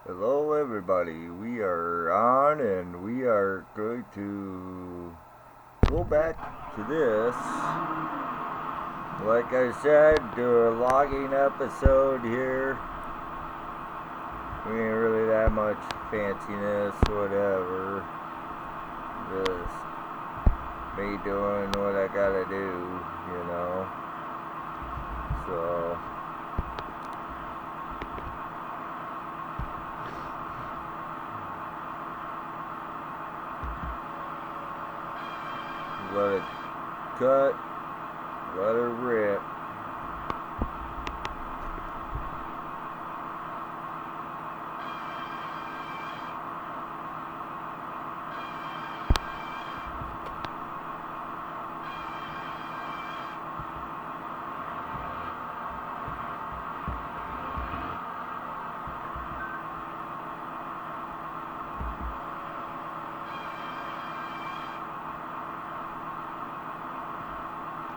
Hello everybody, we are on and we are going to go back to this. Like I said, do a logging episode here. We ain't really that much fanciness, whatever. Just me doing what I gotta do, you know. So let it cut, let her rip.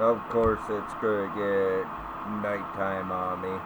Of course it's gonna get nighttime on me.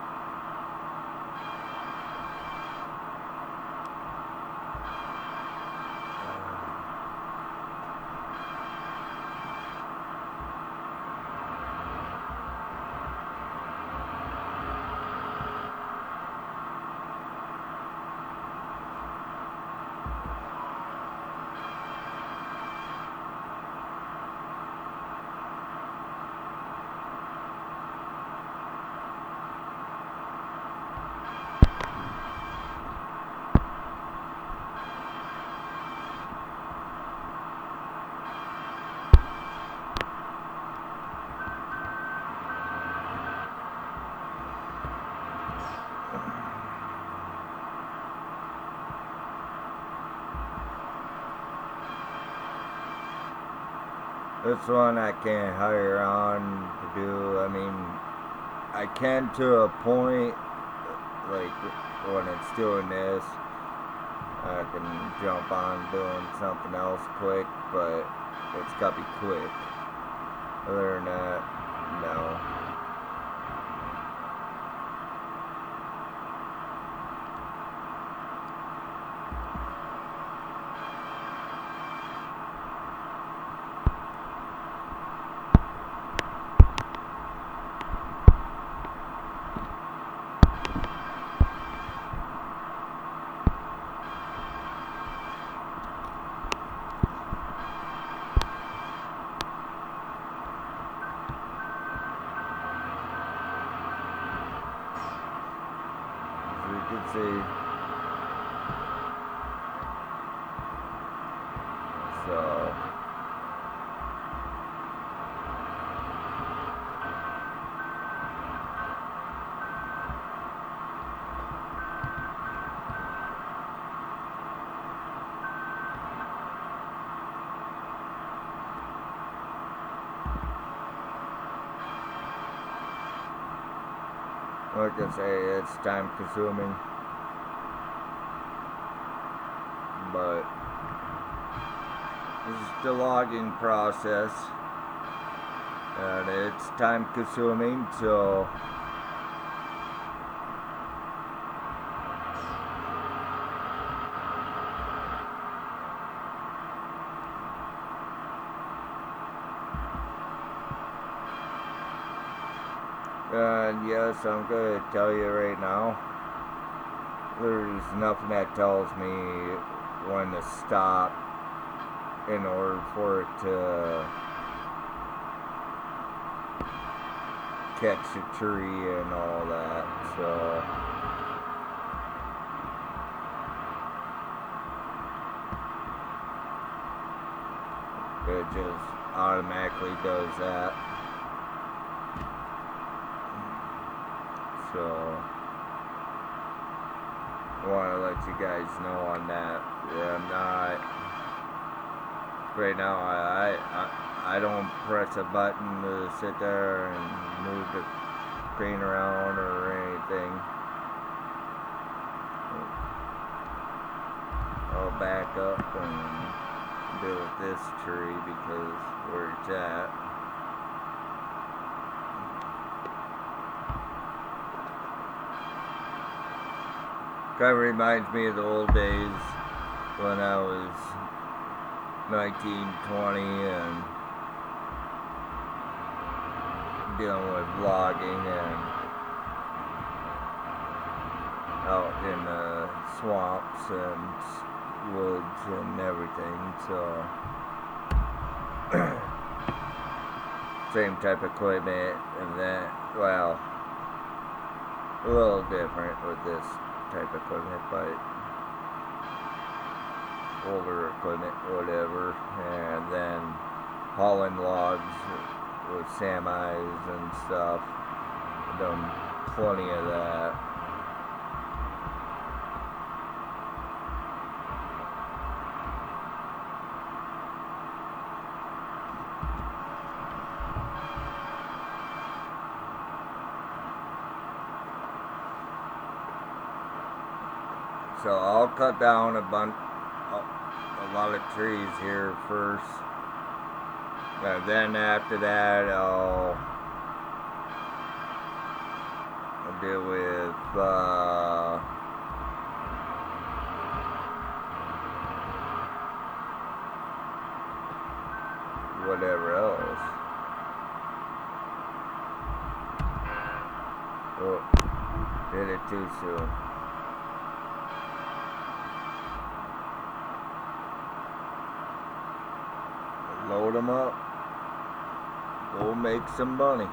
This one I can't hire on to do. I mean, I can to a point, like when it's doing this, I can jump on doing something else quick, but it's got to be quick. Other than that, no. You can see. So like I say, it's time consuming, but this is the logging process, and it's time consuming, so and yes, I'm going to tell you right now, there's nothing that tells me when to stop in order for it to catch a tree and all that, so it just automatically does that. So I want to let you guys know on that. Yeah, I'm not right now I don't press a button to sit there and move the crane around or anything. I'll back up and deal with this tree because where it's at. Kind of reminds me of the old days when I was 19, 20 and dealing with logging and out in the swamps and woods and everything, so same type of equipment and that, well, a little different with this type of equipment, but older equipment, whatever, and then hauling logs with semis and stuff. I've done plenty of that. So I'll cut down a lot of trees here first, and then after that I'll deal with whatever else. Oh, did it too soon. Load them up, go make some money.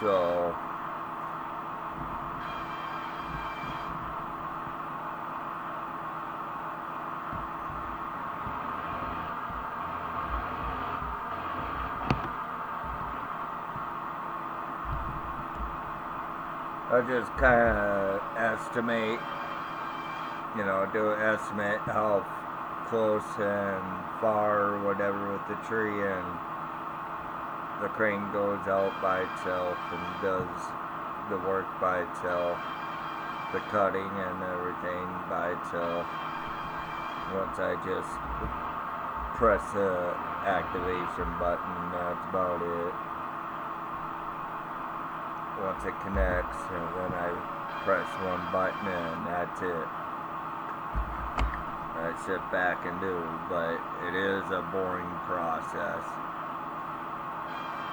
So I just kind of estimate, do an estimate how close and far or whatever with the tree, and the crane goes out by itself and does the work by itself, the cutting and everything by itself. Once I just press the activation button, that's about it. Once it connects, and then I press one button and that's it. I sit back and do, but it is a boring process.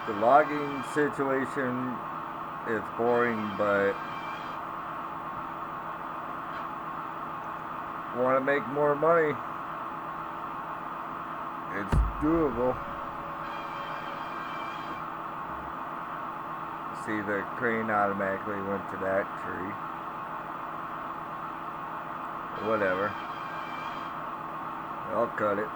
The logging situation is boring, but want to make more money, it's doable. See, the crane automatically went to that tree. Whatever. I'll cut it.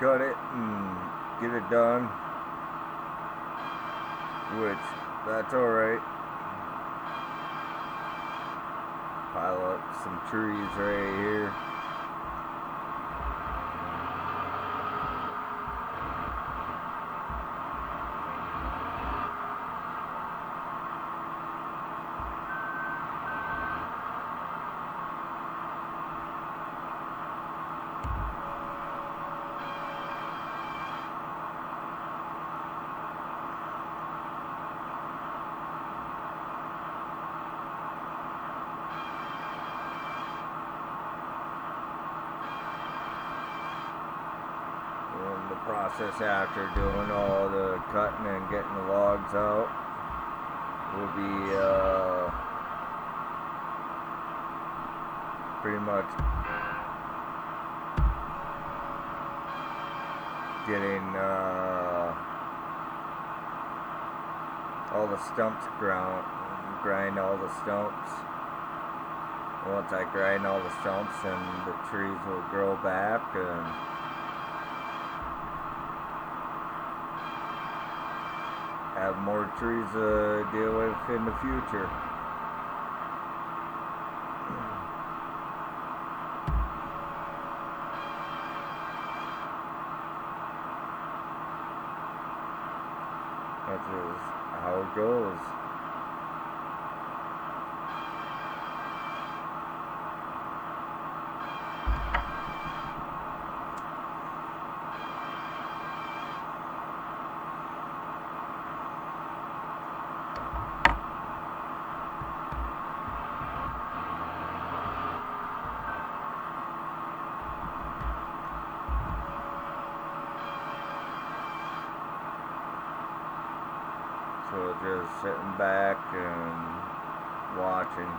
Cut it and get it done, which that's alright. Pile up some trees right here. The process after doing all the cutting and getting the logs out will be pretty much getting all the stumps ground grind all the stumps. Once I grind all the stumps, then the trees will grow back and have more trees to deal with in the future. That's just how it goes. So just sitting back and watching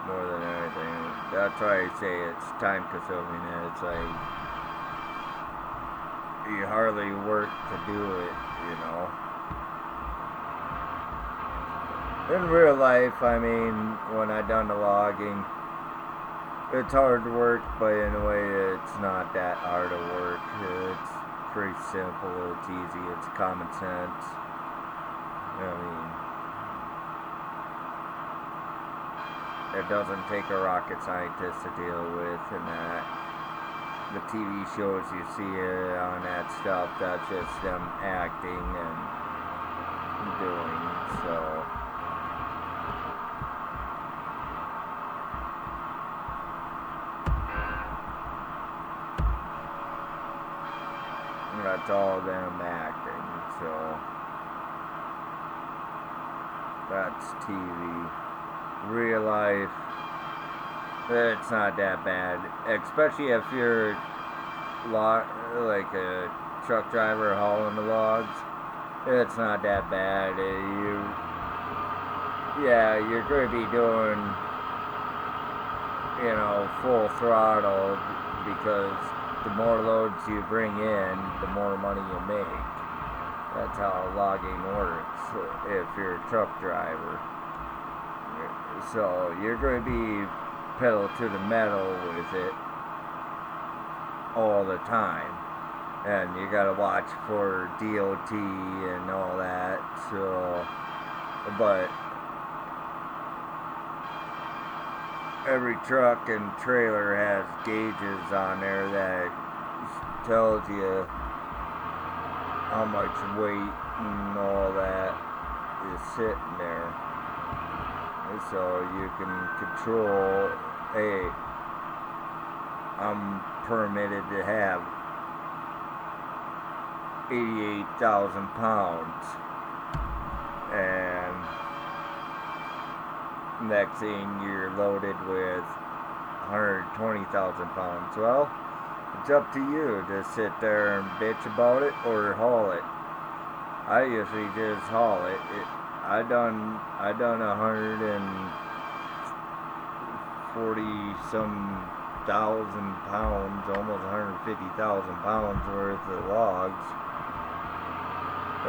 more than anything. That's why I say it's time consuming. It's like you hardly work to do it, you know. In real life, I mean, when I done the logging, it's hard to work, but in a way it's not that hard to work. It's pretty simple, it's easy, it's common sense. I mean, it doesn't take a rocket scientist to deal with, and that the TV shows you see on that stuff, that's just them acting and doing, so. That's all them acting, so. That's TV. Real life, it's not that bad. Especially if you're like a truck driver hauling the logs. It's not that bad. You're going to be doing, you know, full throttle, because the more loads you bring in, the more money you make. That's how logging works if you're a truck driver. So you're going to be pedal to the metal with it all the time. And you got to watch for DOT and all that. So, but every truck and trailer has gauges on there that tells you how much weight and all that is sitting there, so you can control, hey, I'm permitted to have 88,000 pounds, and next thing you're loaded with 120,000 pounds. Well, it's up to you to sit there and bitch about it or haul it. I usually just haul it. I done 140 some thousand pounds, almost 150,000 pounds worth of logs,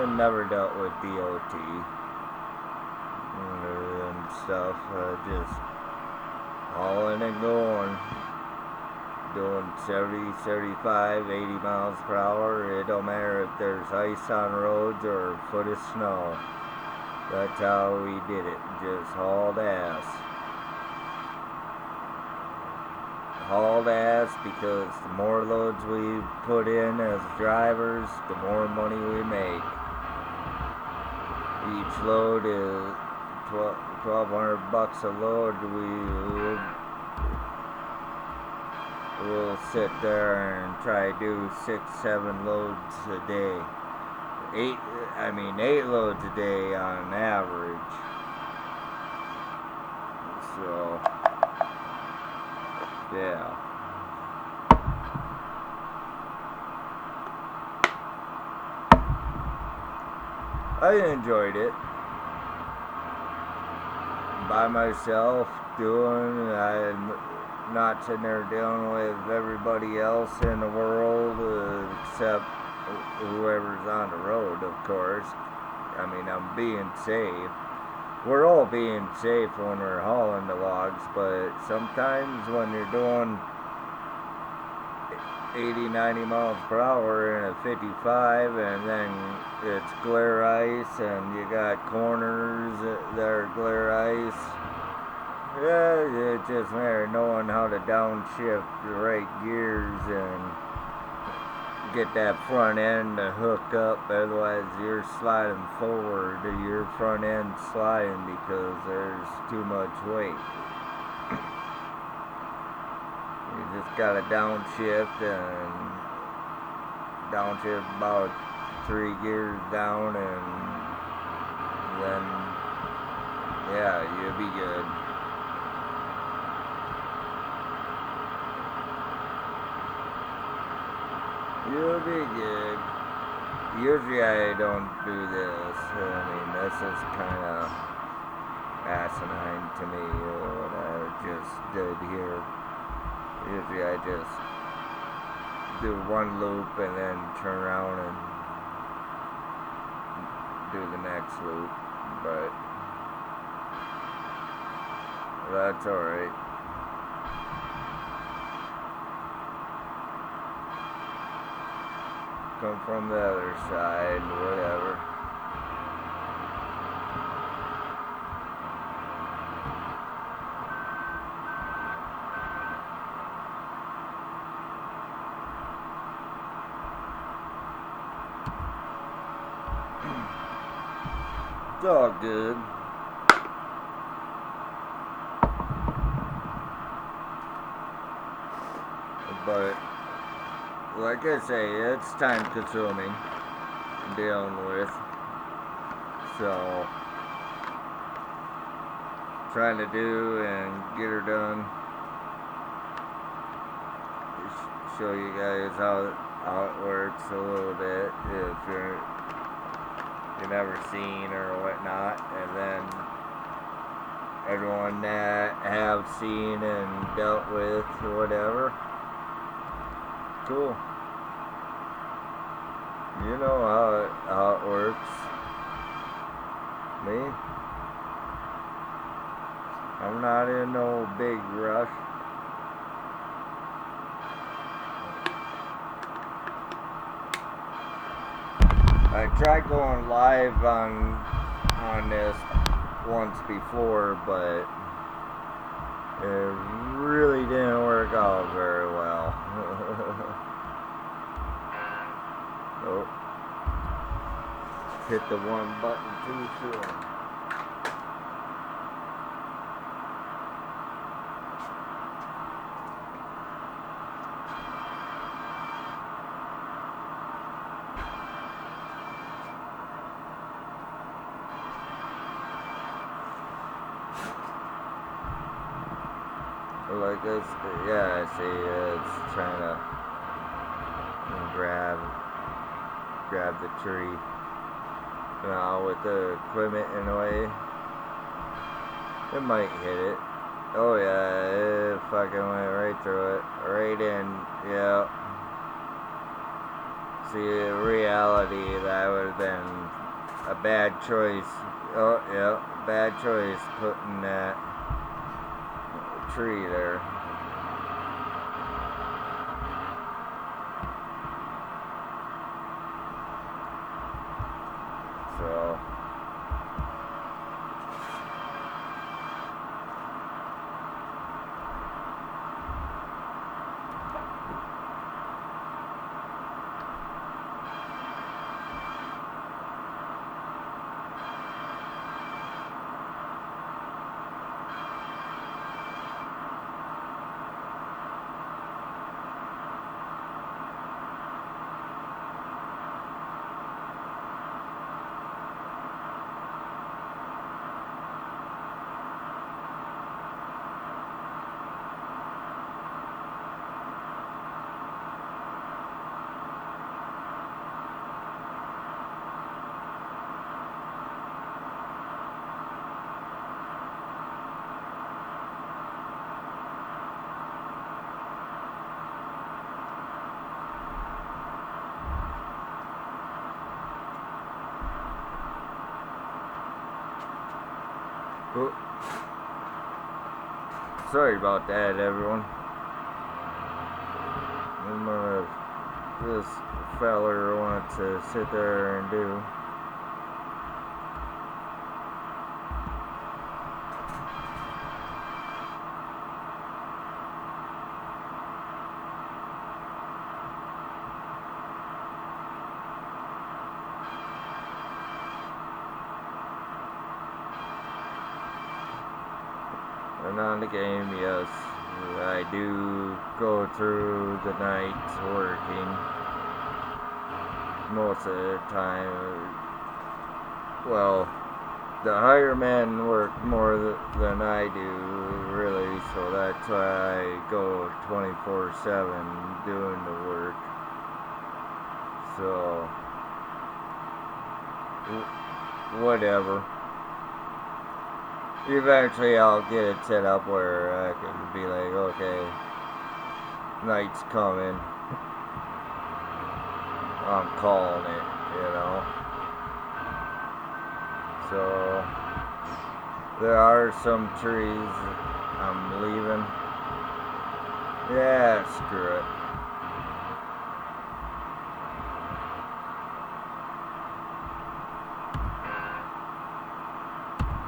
and never dealt with DOT and stuff. Just hauling and going. Doing 70, 75, 80 miles per hour. It don't matter if there's ice on roads or a foot of snow. That's how we did it. Just hauled ass. Hauled ass, because the more loads we put in as drivers, the more money we make. Each load is $1,200 a load. We'll sit there and try to do 6-7 loads a day. 8 loads a day on average. So, yeah. I enjoyed it. By myself, not sitting there dealing with everybody else in the world, except whoever's on the road, of course. I mean, I'm being safe. we're all being safe when we're hauling the logs, but sometimes when you're doing 80, 90 miles per hour in a 55, and then it's glare ice, and you got corners that are glare ice. Yeah, it's just a matter of knowing how to downshift the right gears and get that front end to hook up. Otherwise, you're sliding forward, your front end sliding because there's too much weight. You just gotta downshift and downshift about 3 gears down, and then yeah, you'll be good. You'll be good. Usually I don't do this. I mean, this is kind of asinine to me, what I just did here. Usually I just do one loop and then turn around and do the next loop, but that's alright. Come from the other side, whatever. It's all good. But like I say, it's time consuming dealing with. So trying to do and get her done. Show you guys how it works a little bit if you've never seen or whatnot, and then everyone that have seen and dealt with or whatever. Cool. You know how it works. Me? I'm not in no big rush. I tried going live on this once before, but it really didn't work out very well. Nope. Hit the one button too soon. Like this, yeah, I see it's trying to grab the tree. Now with the equipment in the way, it might hit it. Oh yeah, it fucking went right through it, right in. Yeah. See, in reality, that would have been a bad choice. Oh yeah, bad choice putting that tree there. So Oh, sorry about that, everyone. This feller wants to sit there and do. And on the game, yes, I do go through the night working most of the time. Well, the higher men work more than I do, really, so that's why I go 24/7 doing the work. So, whatever. Eventually I'll get it set up where I can be like, okay, night's coming. I'm calling it, you know. So, there are some trees I'm leaving. Yeah, screw it.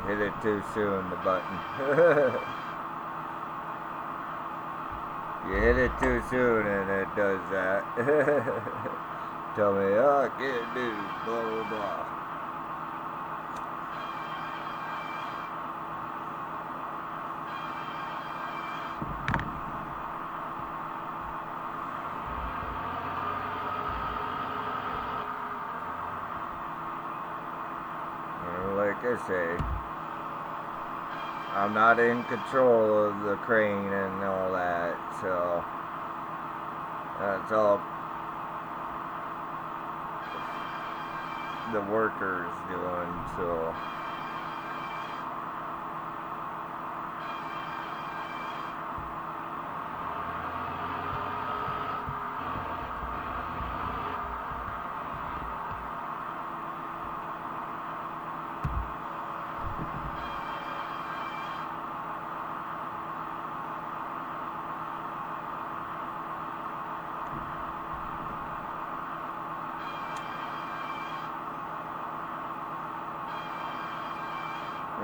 Hit it too soon, the button. You hit it too soon and it does that. Tell me, oh, I can't do, blah, blah, blah. Like I say, I'm not in control of the crane and all that, so that's all the workers doing, so.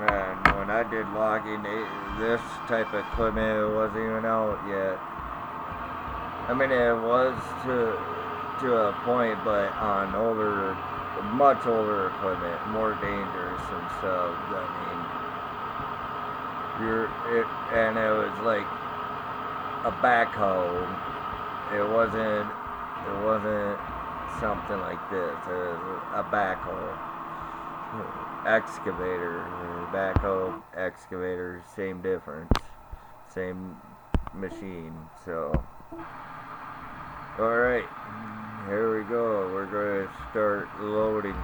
And when I did logging, this type of equipment wasn't even out yet. I mean, it was to a point, but on older, much older equipment, more dangerous and stuff. I mean, and it was like a backhoe. It wasn't something like this. It was a backhoe. Excavator, backhoe, excavator, same difference, same machine. So, all right, here we go. We're going to start loading.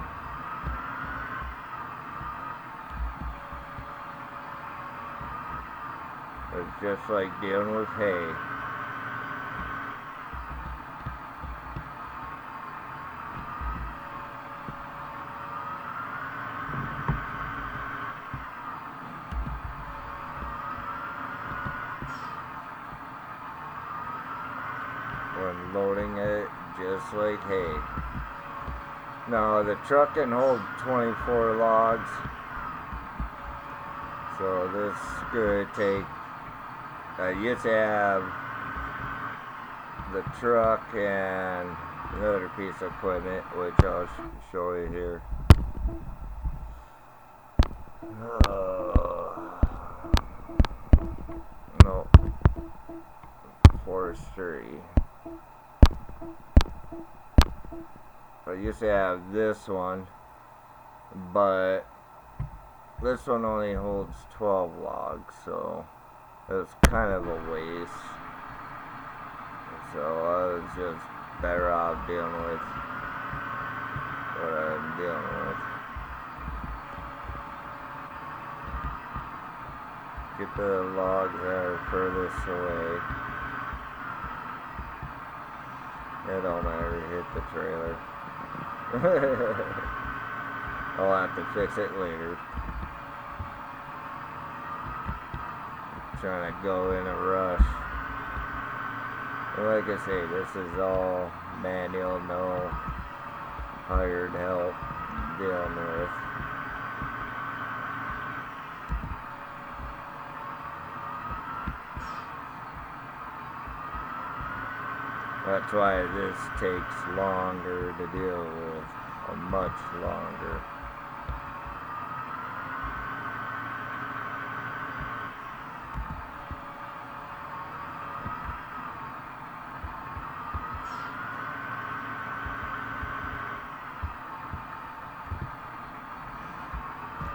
It's just like dealing with hay. When loading it, just like hay. Now the truck can hold 24 logs, so this is going to take. I used to have the truck and another piece of equipment, which I'll show you here. No, forestry. I used to have this one, but this one only holds 12 logs, so it's kind of a waste. So I was just better off dealing with what I'm dealing with. Get the logs that are furthest away. It don't matter, hit the trailer. I'll have to fix it later. trying to go in a rush. Like I say, this is all manual, no hired help dealing with. That's why this takes longer to deal with, much longer.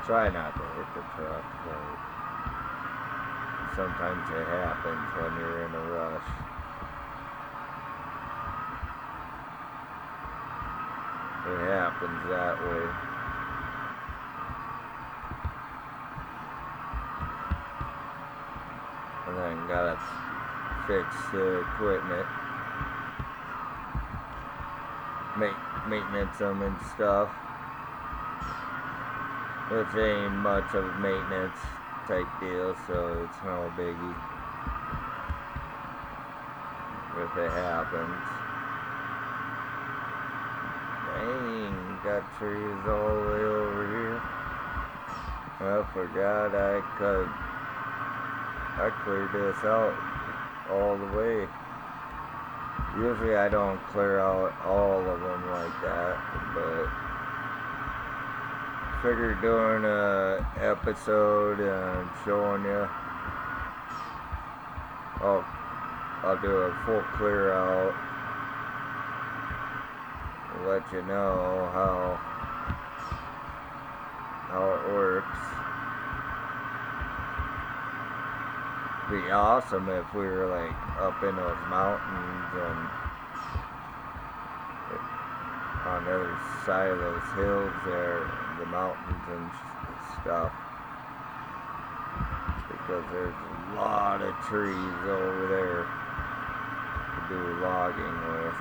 Try not to hit the truck, but sometimes it happens when you're in a rush. It happens that way. And then gotta fix the equipment, maintenance them and stuff. Which ain't much of a maintenance type deal, so it's no biggie if it happens. Dang, got trees all the way over here. I forgot I cleared this out all the way. Usually I don't clear out all of them like that, but figured doing a episode and showing you. I'll do a full clear out. Let you know how it works. Be awesome if we were like up in those mountains and on the other side of those hills there, the mountains and stuff, because there's a lot of trees over there to do logging with.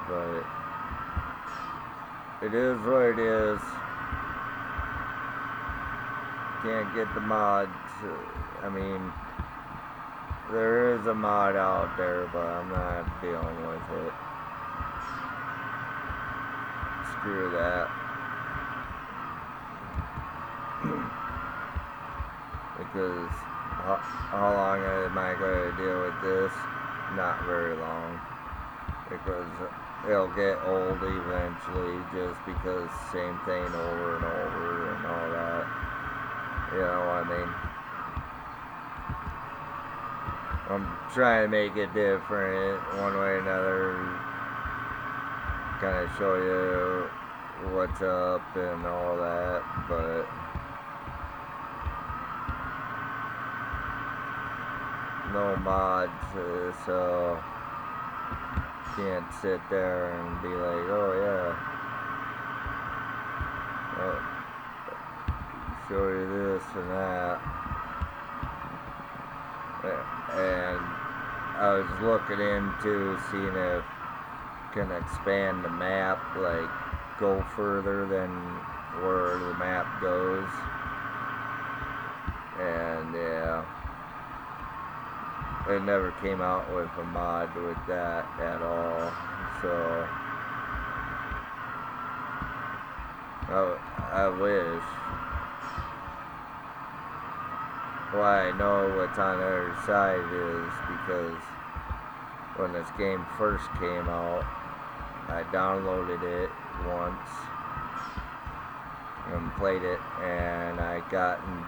But it is what it is. Can't get the mods. I mean, there is a mod out there, but I'm not dealing with it. Screw that. Because how long am I going to deal with this? Not very long. Because it'll get old eventually, just because same thing over and over and all that. You know what I mean? I'm trying to make it different one way or another. Kind of show you what's up and all that, but no mods, so can't sit there and be like, oh yeah, show you this and that. And I was looking into seeing if can expand the map, like go further than where the map goes. And yeah, it never came out with a mod with that at all, so I wish. Why I know what's on the other side is because when this game first came out, I downloaded it once and played it, and I gotten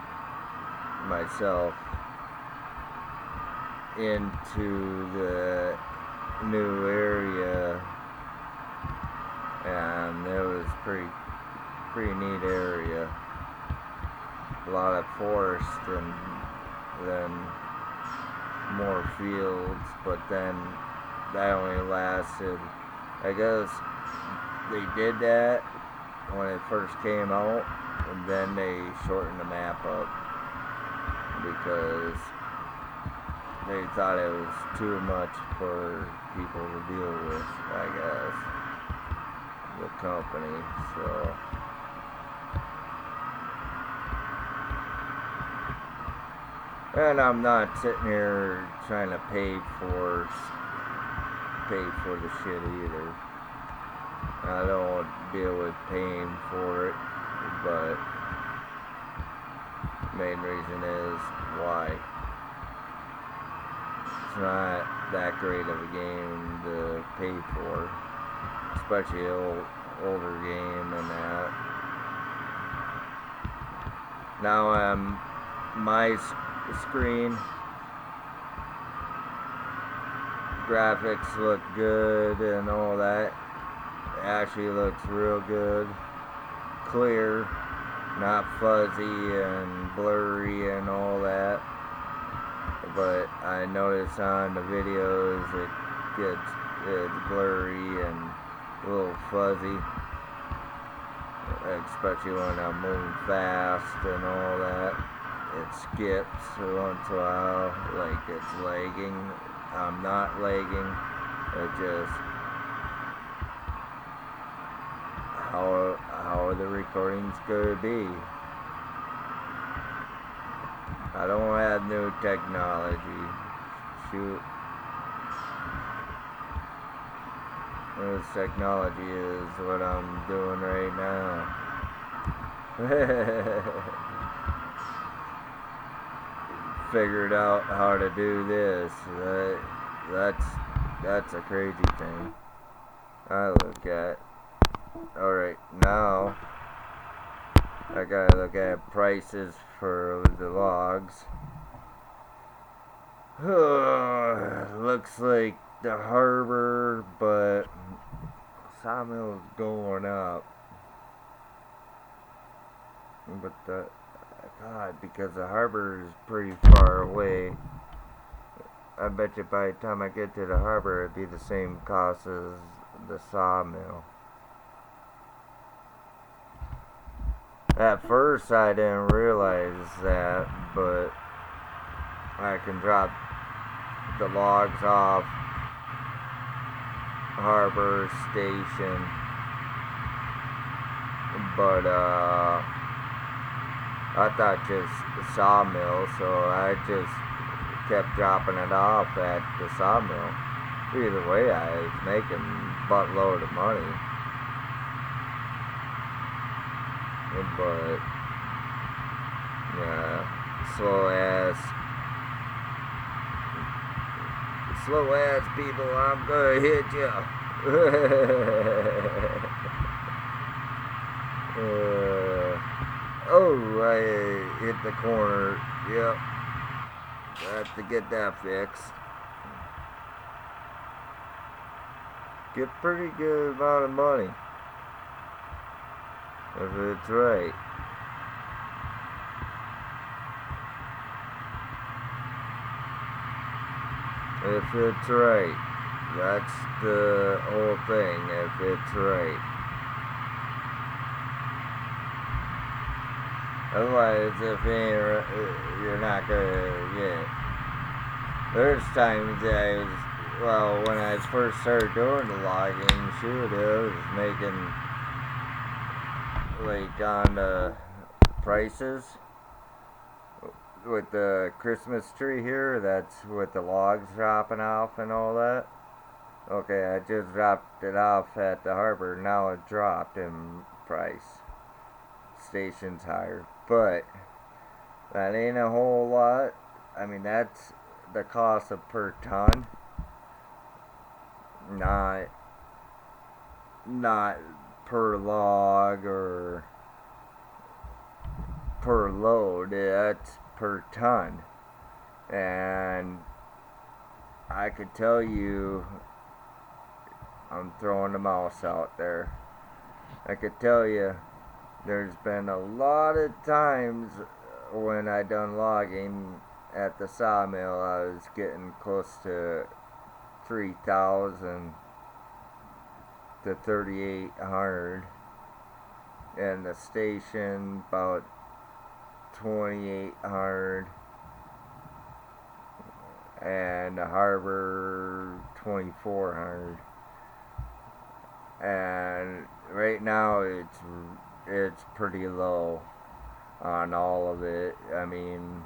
myself into the new area, and it was pretty neat area. A lot of forest and then more fields, but then that only lasted, I guess they did that when it first came out, and then they shortened the map up because they thought it was too much for people to deal with, I guess, the company, so And I'm not sitting here trying to pay for the shit either. I don't deal with paying for it, but main reason is why. It's not that great of a game to pay for, especially an older game and that. Now my screen graphics look good and all that. It actually looks real good, clear, not fuzzy and blurry and all that. But I notice on the videos it's blurry and a little fuzzy, especially when I'm moving fast and all that. It skips once in a while, like it's lagging. I'm not lagging. It just how the recording's gonna be. I don't have new technology. Shoot. This technology is what I'm doing right now. Figured out how to do this. That's a crazy thing. I look at. Alright, now I gotta look at prices for the logs. Looks like the harbor, but sawmill's going up. But God, because the harbor is pretty far away. I bet you by the time I get to the harbor, it'd be the same cost as the sawmill. At first, I didn't realize that, but I can drop the logs off harbor station, but I thought just the sawmill, so I just kept dropping it off at the sawmill. Either way, I was making a buttload of money. But yeah, slow ass people, I'm gonna hit you. Oh, I hit the corner. Yep, I have to get that fixed. Get pretty good amount of money if it's right. If it's right. That's the whole thing, if it's right. Otherwise, if it ain't right, you're not gonna get it. There's times that when I first started doing the logging, shoot, I was making, like, on the prices with the Christmas tree here, that's with the logs dropping off and all that. Okay, I just dropped it off at the harbor, now it dropped in price. Station's higher, but that ain't a whole lot. I mean, that's the cost of per ton, not per log or per load. That's per ton. And I could tell you, I'm throwing the mouse out there, I could tell you there's been a lot of times when I done logging at the sawmill, I was getting close to 3,000 to 3,800, and the station about 2,800, and the harbor 2,400. And right now it's pretty low on all of it. I mean,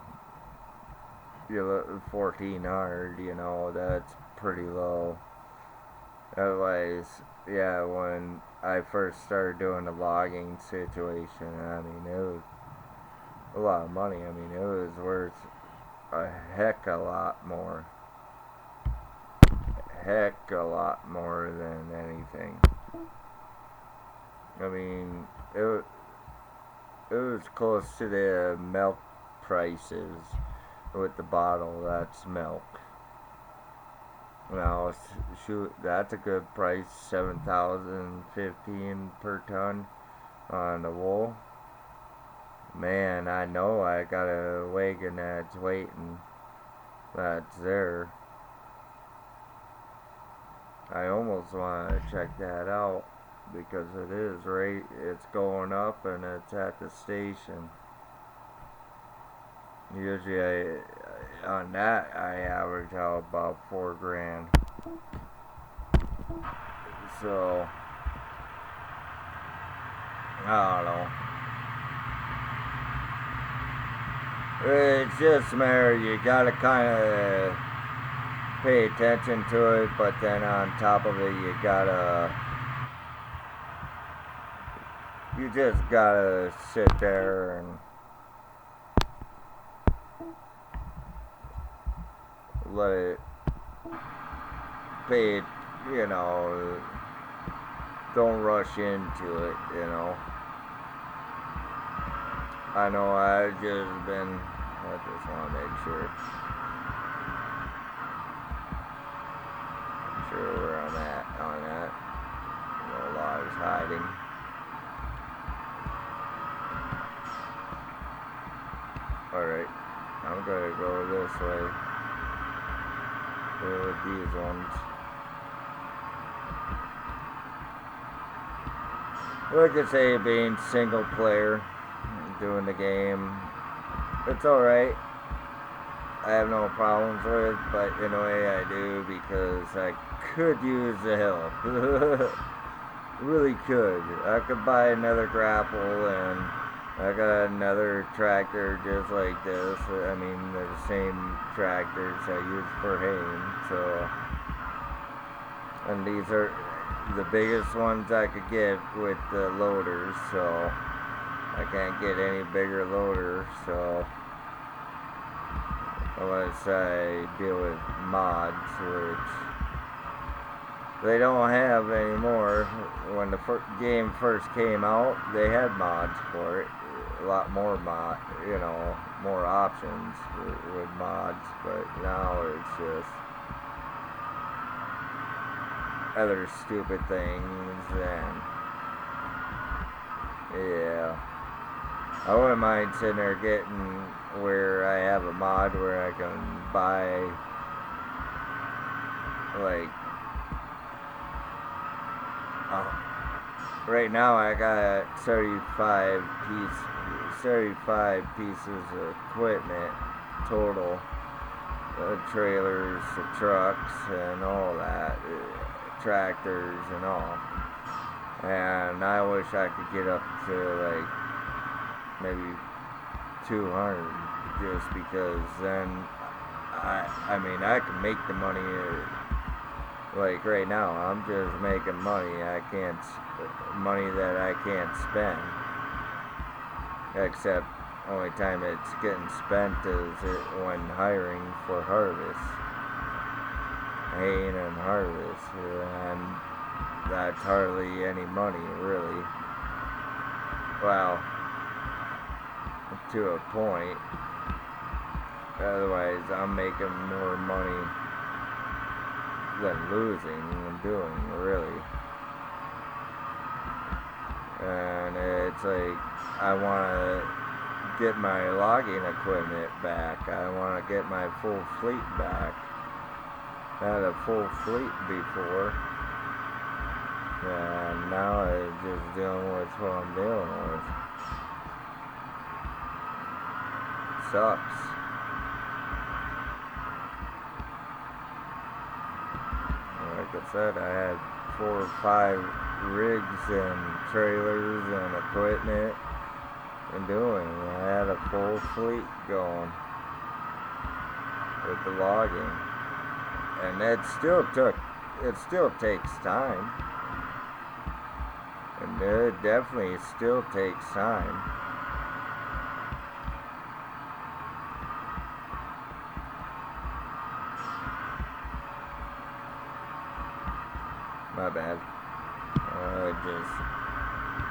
you look 1400, you know, that's pretty low. Otherwise, yeah, when I first started doing the logging situation, I mean, it was a lot of money. I mean, it was worth a heck a lot more. Heck a lot more than anything. I mean, it was close to the milk prices with the bottle. That's milk. Now, shoot, that's a good price. 7,015 per ton on the wool. Man, I know I got a wagon that's waiting. That's there. I almost want to check that out because it is right. It's going up and it's at the station. Usually, on that, I average out about $4,000. So, I don't know. It's just a matter, you gotta kind of pay attention to it, but then on top of it, you just gotta sit there and let it pay it, you know, don't rush into it, you know. I know I just want to make sure where I'm at on that. No lies hiding. Alright, I'm gonna go this way. With these ones. Like I say, being single player, doing the game, it's alright. I have no problems with it, but in a way I do because I could use the help. Really could. I could buy another grapple and I got another tractor just like this. I mean, they're the same tractors I use for haying, so. And these are the biggest ones I could get with the loaders, so. I can't get any bigger loader, so. Unless I deal with mods, which they don't have anymore. When the game first came out, they had mods for it. A lot more more options with mods, but now it's just other stupid things, and yeah. I wouldn't mind sitting there getting where I have a mod where I can buy, like, right now I got 35 pieces of equipment total, trailers, trucks, and all that, tractors and all. And I wish I could get up to like maybe 200, just because then I mean I can make the money. Like right now, I'm just making money. Money that I can't spend. Except only time it's getting spent is when hiring for harvest, haying and harvest, and that's hardly any money really. Well, to a point. Otherwise, I'm making more money than losing and doing, really. And it's like, I want to get my logging equipment back. I want to get my full fleet back. I had a full fleet before. And now I'm just dealing with what I'm dealing with. Sucks. Like I said, I had 4 or 5 rigs and trailers and equipment and doing. I had a full fleet going. with the logging, and it still takes time, and it definitely still takes time. My bad. I just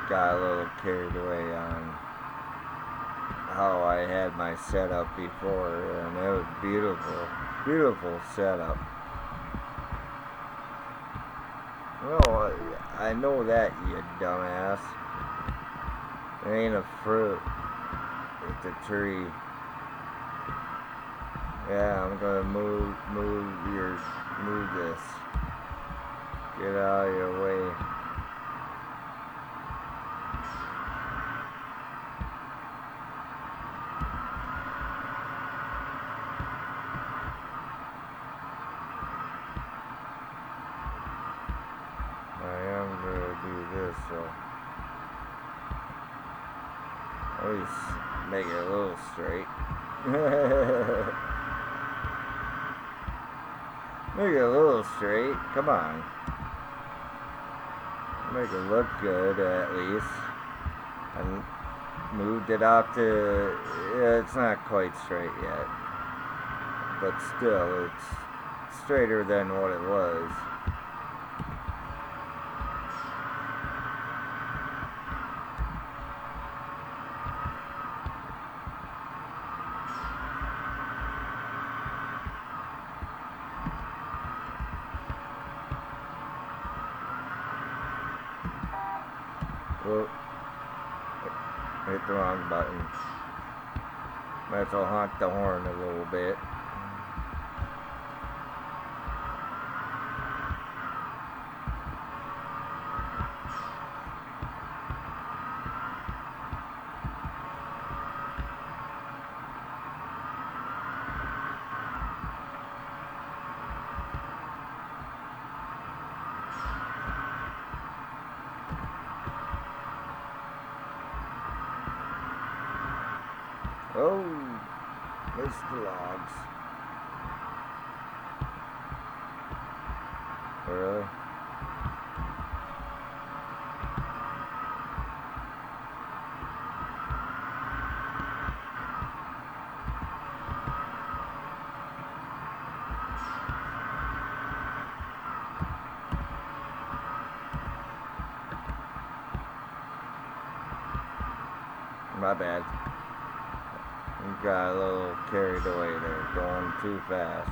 got a little carried away on how I had my setup before, and it was beautiful, beautiful setup. Well, I know that, you dumbass. It ain't a fruit, it's a tree. Yeah, I'm gonna move this. Get out of your way. I am gonna do this, so at least make it a little straight. Make it a little straight. Come on. Make it look good at least. And moved it out to, yeah, it's not quite straight yet, but still it's straighter than what it was. Whoop. Hit the wrong button. Might as well honk the horn a little bit. Oh, missed the logs. Really? My bad. Got a little carried away there, going too fast.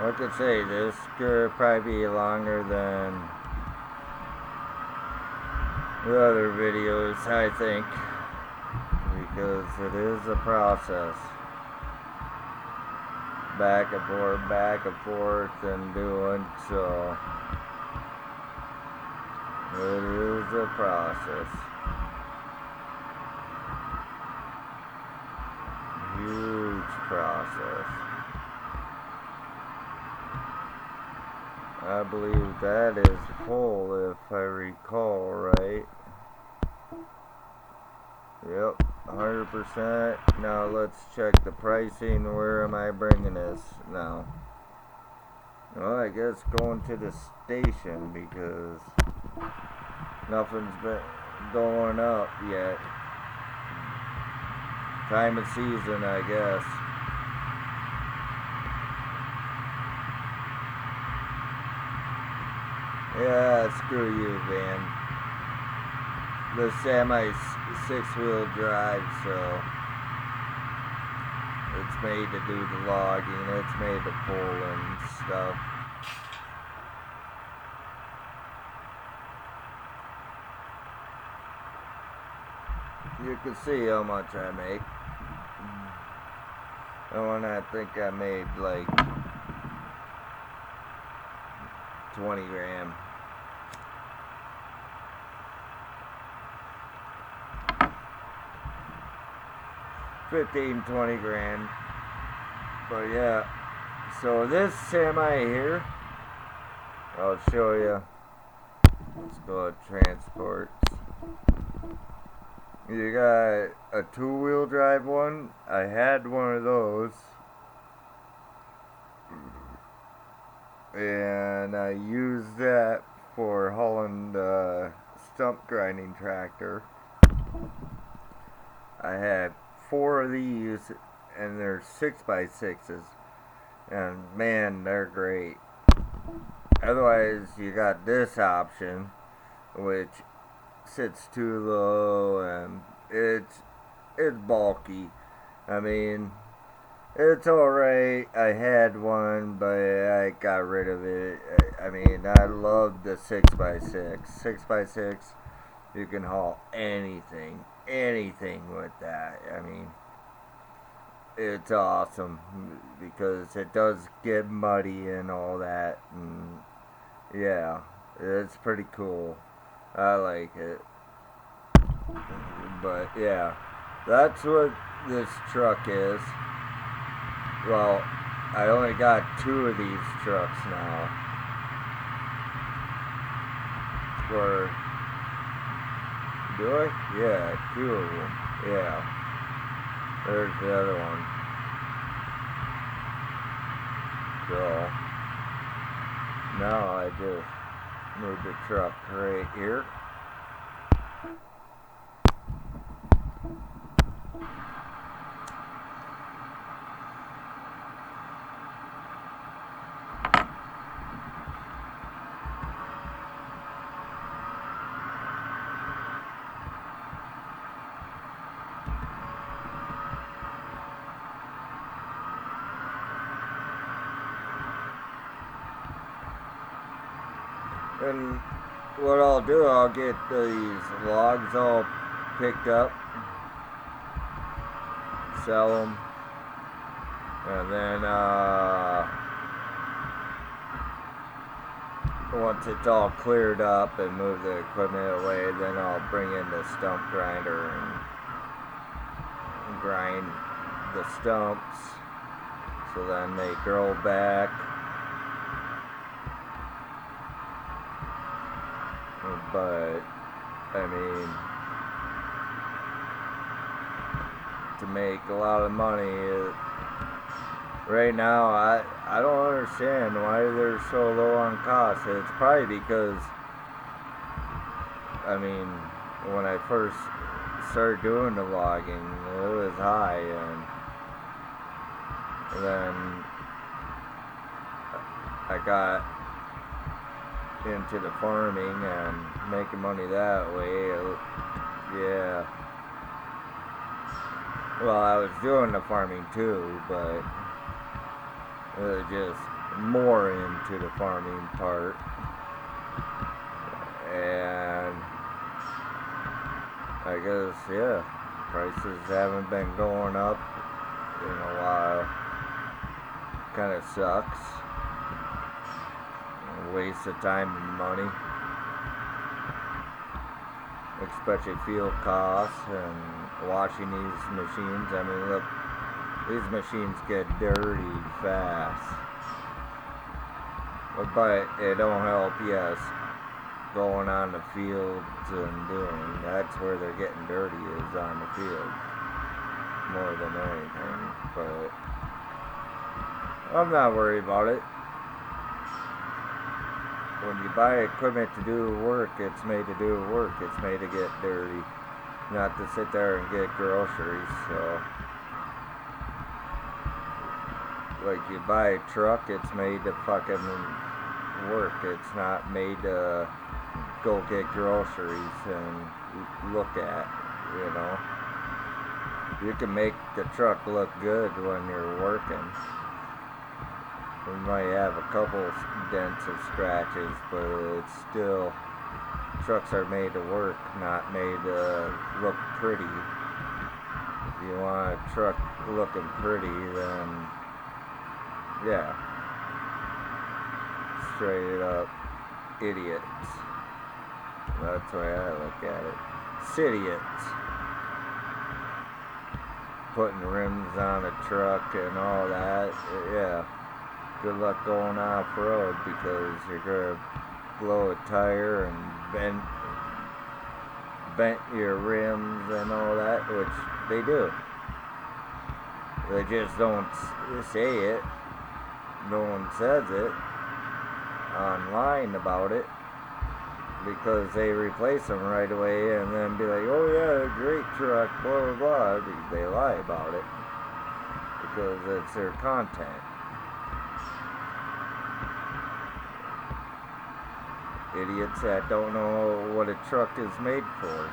I could say this could probably be longer than the other videos, I think, because it is a process. Back and forth, and doing so. It is a process. Huge process. I believe that is full, if I recall right. Yep. 100%. Now let's check the pricing. Where am I bringing this now? Well, I guess going to the station because nothing's been going up yet. Time of season, I guess. Yeah, screw you, van. The semi 6-wheel drive, so it's made to do the logging, it's made to pull and stuff. You can see how much I make. And when I think I made like 20 grand. 15, 20 grand. But yeah, so this semi here I'll show you. Let's go to transports. You got a two-wheel drive one. I had one of those. And I used that for hauling the stump grinding tractor. I had 4 of these, and they're 6x6s. And man, they're great. Otherwise, you got this option, which sits too low, and it's bulky. I mean, it's alright. I had one, but I got rid of it. I mean, I love the 6x6. 6x6, you can haul anything with that. I mean, it's awesome because it does get muddy and all that, and yeah, it's pretty cool. I like it. But yeah, that's what this truck is. Well, I only got 2 of these trucks now. Or do I? Yeah, 2 of them. Yeah. There's the other one. So now I just move the truck right here. And what I'll do, I'll get these logs all picked up, sell them, and then once it's all cleared up and move the equipment away, then I'll bring in the stump grinder and grind the stumps, so then they grow back. But I mean, to make a lot of money right now, I don't understand why they're so low on cost. It's probably because, I mean, when I first started doing the logging, it was high, and then I got into the farming and making money that way. Yeah. Well, I was doing the farming too, but it was just more into the farming part. And I guess, yeah, prices haven't been going up in a while. Kind of sucks. Waste of time and money, especially fuel costs and washing these machines. I mean, look, these machines get dirty fast, but it don't help, yes, going on the fields and doing, that's where they're getting dirty, is on the field, more than anything. But I'm not worried about it. When you buy equipment to do work, it's made to do work. It's made to get dirty, not to sit there and get groceries. So, like, you buy a truck, it's made to fucking work. It's not made to go get groceries and look at, you know. You can make the truck look good when you're working. We might have a couple dents and scratches, but it's still, trucks are made to work, not made to look pretty. If you want a truck looking pretty, then yeah, straight up idiots. That's the way I look at it. Idiots. Putting rims on a truck and all that, yeah. good luck going off-road because you're going to blow a tire and bent your rims and all that, which they do. They just don't say it. No one says it online about it because they replace them right away and then be like, oh yeah, great truck, blah blah blah. They lie about it because it's their content. Idiots that don't know what a truck is made for.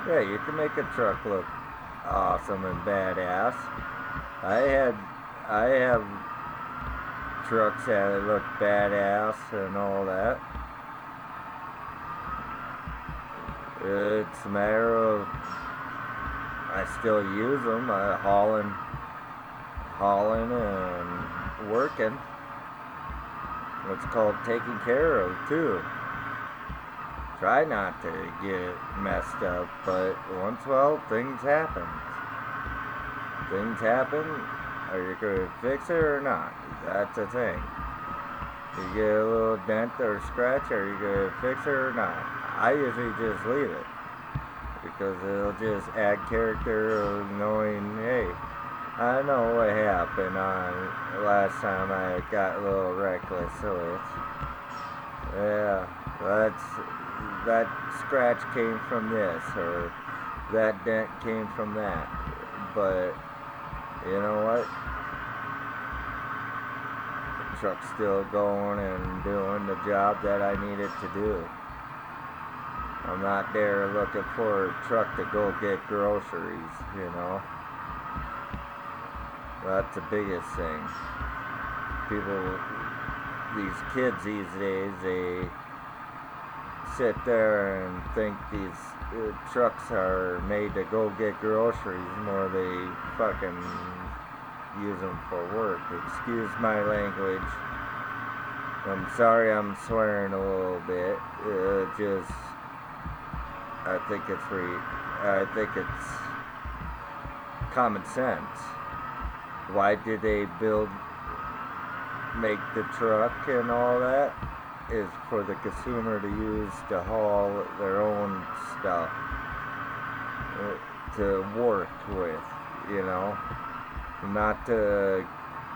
Yeah, you can make a truck look awesome and badass. I have trucks that look badass and all that. It's a matter of I still use them, hauling and working. It's called taking care of too. Try not to get messed up, but once in a while things happen. Things happen. Are you going to fix it or not? That's the thing. You get a little dent or scratch, are you going to fix it or not? I usually just leave it because it'll just add character of knowing, hey, I know what happened on last time I got a little reckless, so it's, yeah, that scratch came from this, or that dent came from that, but you know what? The truck's still going and doing the job that I need it to do. I'm not there looking for a truck to go get groceries, you know. That's the biggest thing. People, these kids these days, they sit there and think these trucks are made to go get groceries more they fucking use them for work. Excuse my language. I'm sorry I'm swearing a little bit. Just, I think it's common sense. Why did they make the truck and all that? Is for the consumer to use to haul their own stuff to work with, you know, not to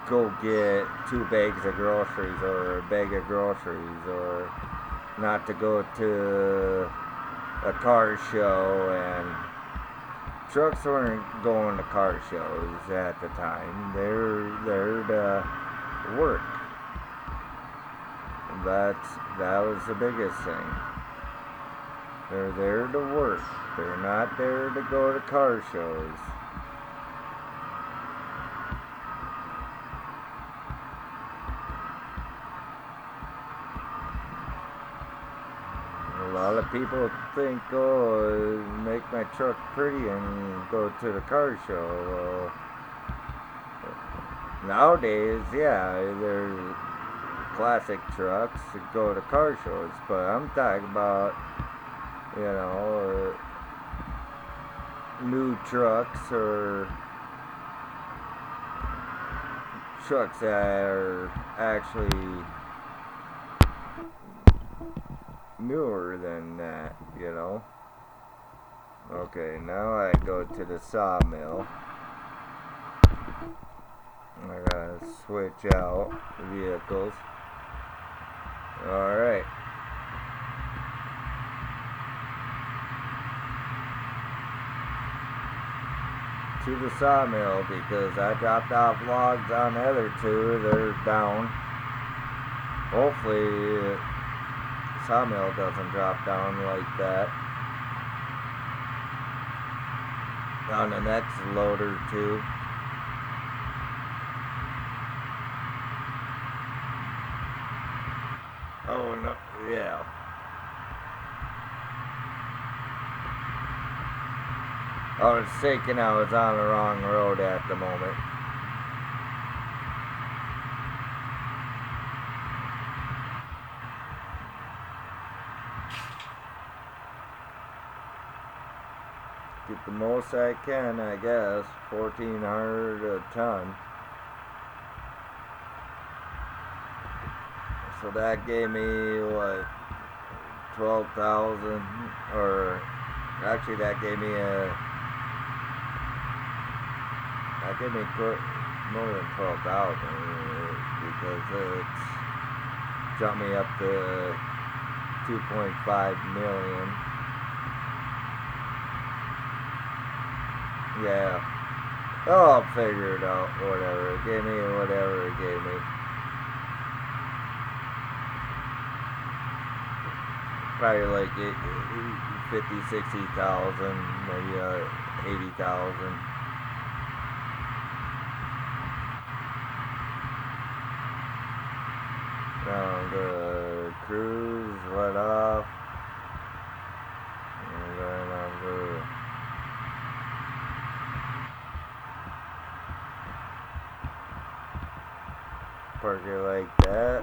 go get 2 bags of groceries or a bag of groceries, or not to go to a car show. And trucks weren't going to car shows at the time. They're there to work. That was the biggest thing. They're there to work. They're not there to go to car shows. A lot of people think, oh, make my truck pretty and go to the car show. Well, nowadays, yeah, there's classic trucks that go to car shows, but I'm talking about, you know, new trucks or trucks that are actually newer than that, you know. Okay, now I go to the sawmill. I gotta switch out vehicles. Alright. To the sawmill because I dropped off logs on the other 2. They're down. Hopefully the sawmill doesn't drop down like that. On the next loader too. Oh no, yeah. I was thinking I was on the wrong road at the moment. Get the most I can, I guess. 1,400 a ton. So that gave me what, 12,000, or actually that gave me more than 12,000 because it's jumped me up to 2.5 million. Yeah. Oh, I'll figure it out. Whatever it gave me, whatever it gave me. Probably like 50, 60,000, maybe 80,000. The cruise let off, and then I'm gonna park it like that.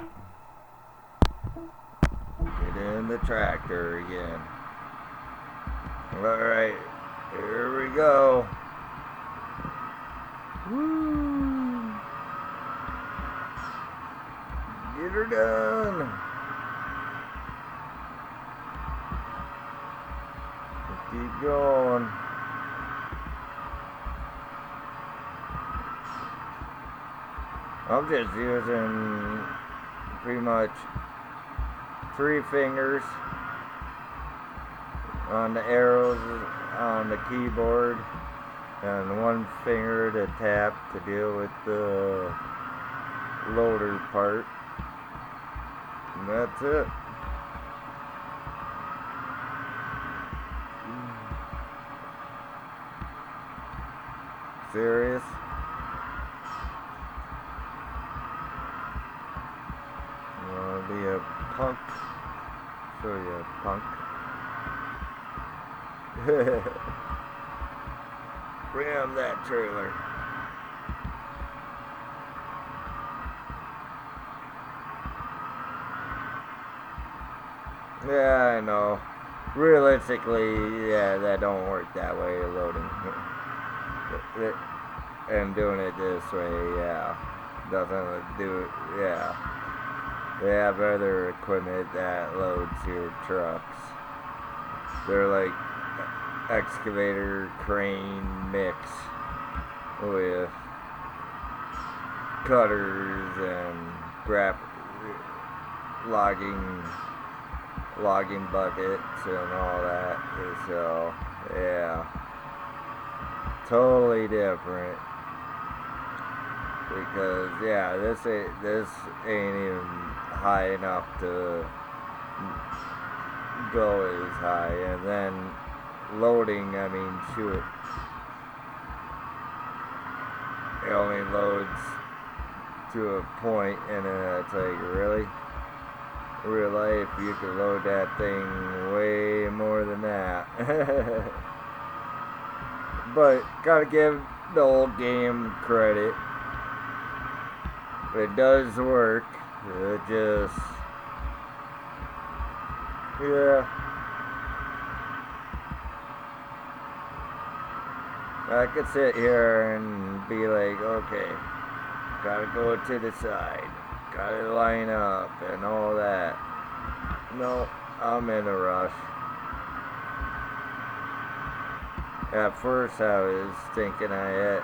Get in the tractor again. Alright, here we go. Woo! Get her done. Keep going. I'm just using pretty much 3 fingers on the arrows on the keyboard and 1 finger to tap to deal with the loader part. And that's it. Serious? You wanna be a punk? Show you a punk. Ram that trailer. Yeah, I know. Realistically, yeah, that don't work that way, loading. And doing it this way, yeah. Doesn't do it, yeah. They have other equipment that loads your trucks. They're like excavator crane mix with cutters and logging buckets and all that. So yeah, totally different. Because yeah, this ain't even high enough to go as high, and then loading, I mean, shoot, it only loads to a point, and then it's like, really? Real life, you can load that thing way more than that. But gotta give the old game credit. It does work. It just, yeah. I could sit here and be like, okay, gotta go to the side, gotta line up and all that. No, I'm in a rush. At first I was thinking I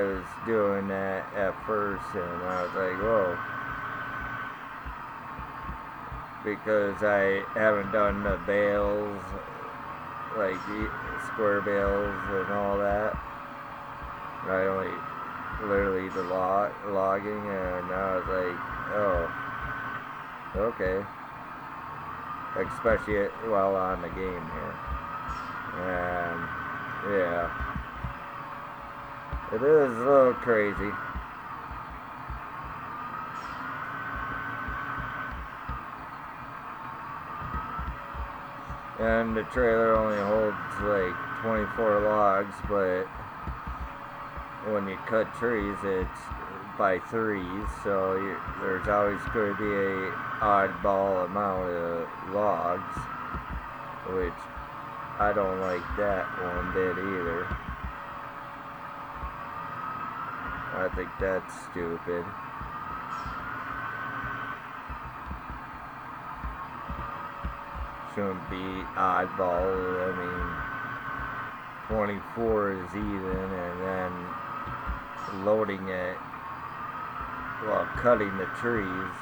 was doing that at first, and I was like, whoa. Because I haven't done the bales, like the square bales and all that. I only literally the logging, and I was like, oh, okay. Especially while on the game here. And yeah, it is a little crazy. And the trailer only holds like 24 logs, but when you cut trees, it's by 3s, so there's always going to be a oddball amount of logs, which I don't like that one bit either. I think that's stupid. shouldn't be oddball. I mean, 24 is even, and then loading it while cutting the trees,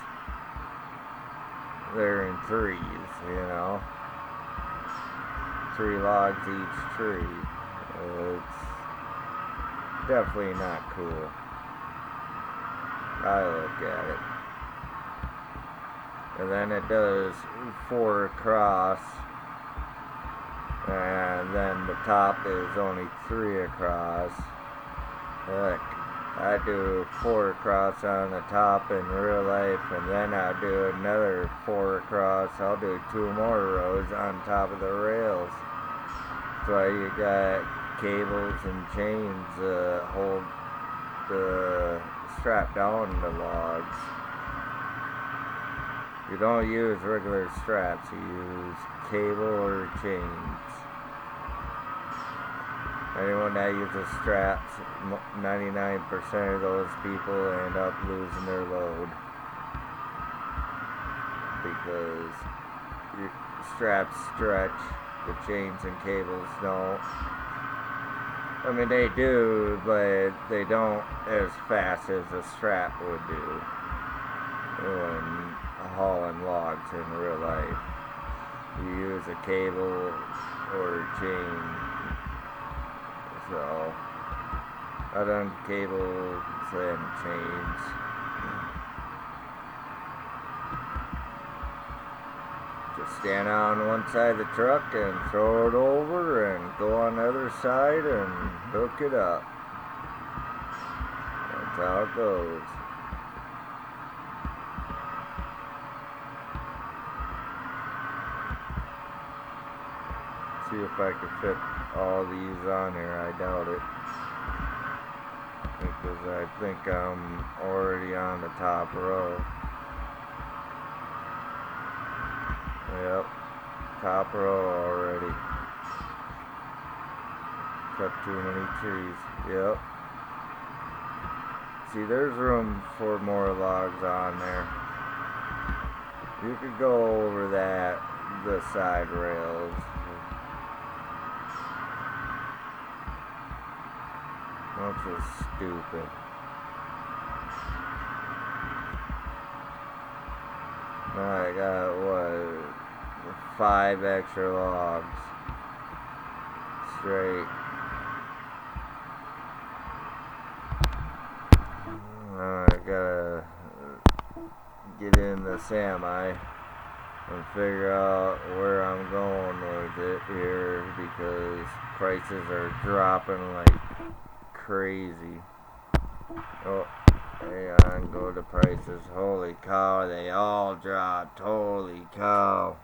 they're in threes, you know. 3 logs each tree. It's definitely not cool. I look at it. And then it does 4 across, and then the top is only 3 across. Heck, I do 4 across on the top in real life, and then I'll do another 4 across. I'll do 2 more rows on top of the rails. So you got cables and chains hold the strap down the logs. You don't use regular straps, you use cable or chains. Anyone that uses straps, 99% of those people end up losing their load. Because your straps stretch, the chains and cables don't. I mean, they do, but they don't as fast as a strap would do when hauling logs in real life. You use a cable or a chain. So I done cables and chains. Just stand on one side of the truck and throw it over and go on the other side and hook it up. That's how it goes. See if I can fit all these on here. I doubt it, because I think I'm already on the top row. Yep, top row already. Cut too many trees. Yep. See, there's room for more logs on there. You could go over the side rails. That's just stupid. I got, 5 extra logs. Straight. I gotta get in the semi and figure out where I'm going with it here, because prices are dropping like crazy. Oh, hang on, go to prices. Holy cow, they all dropped. Holy cow.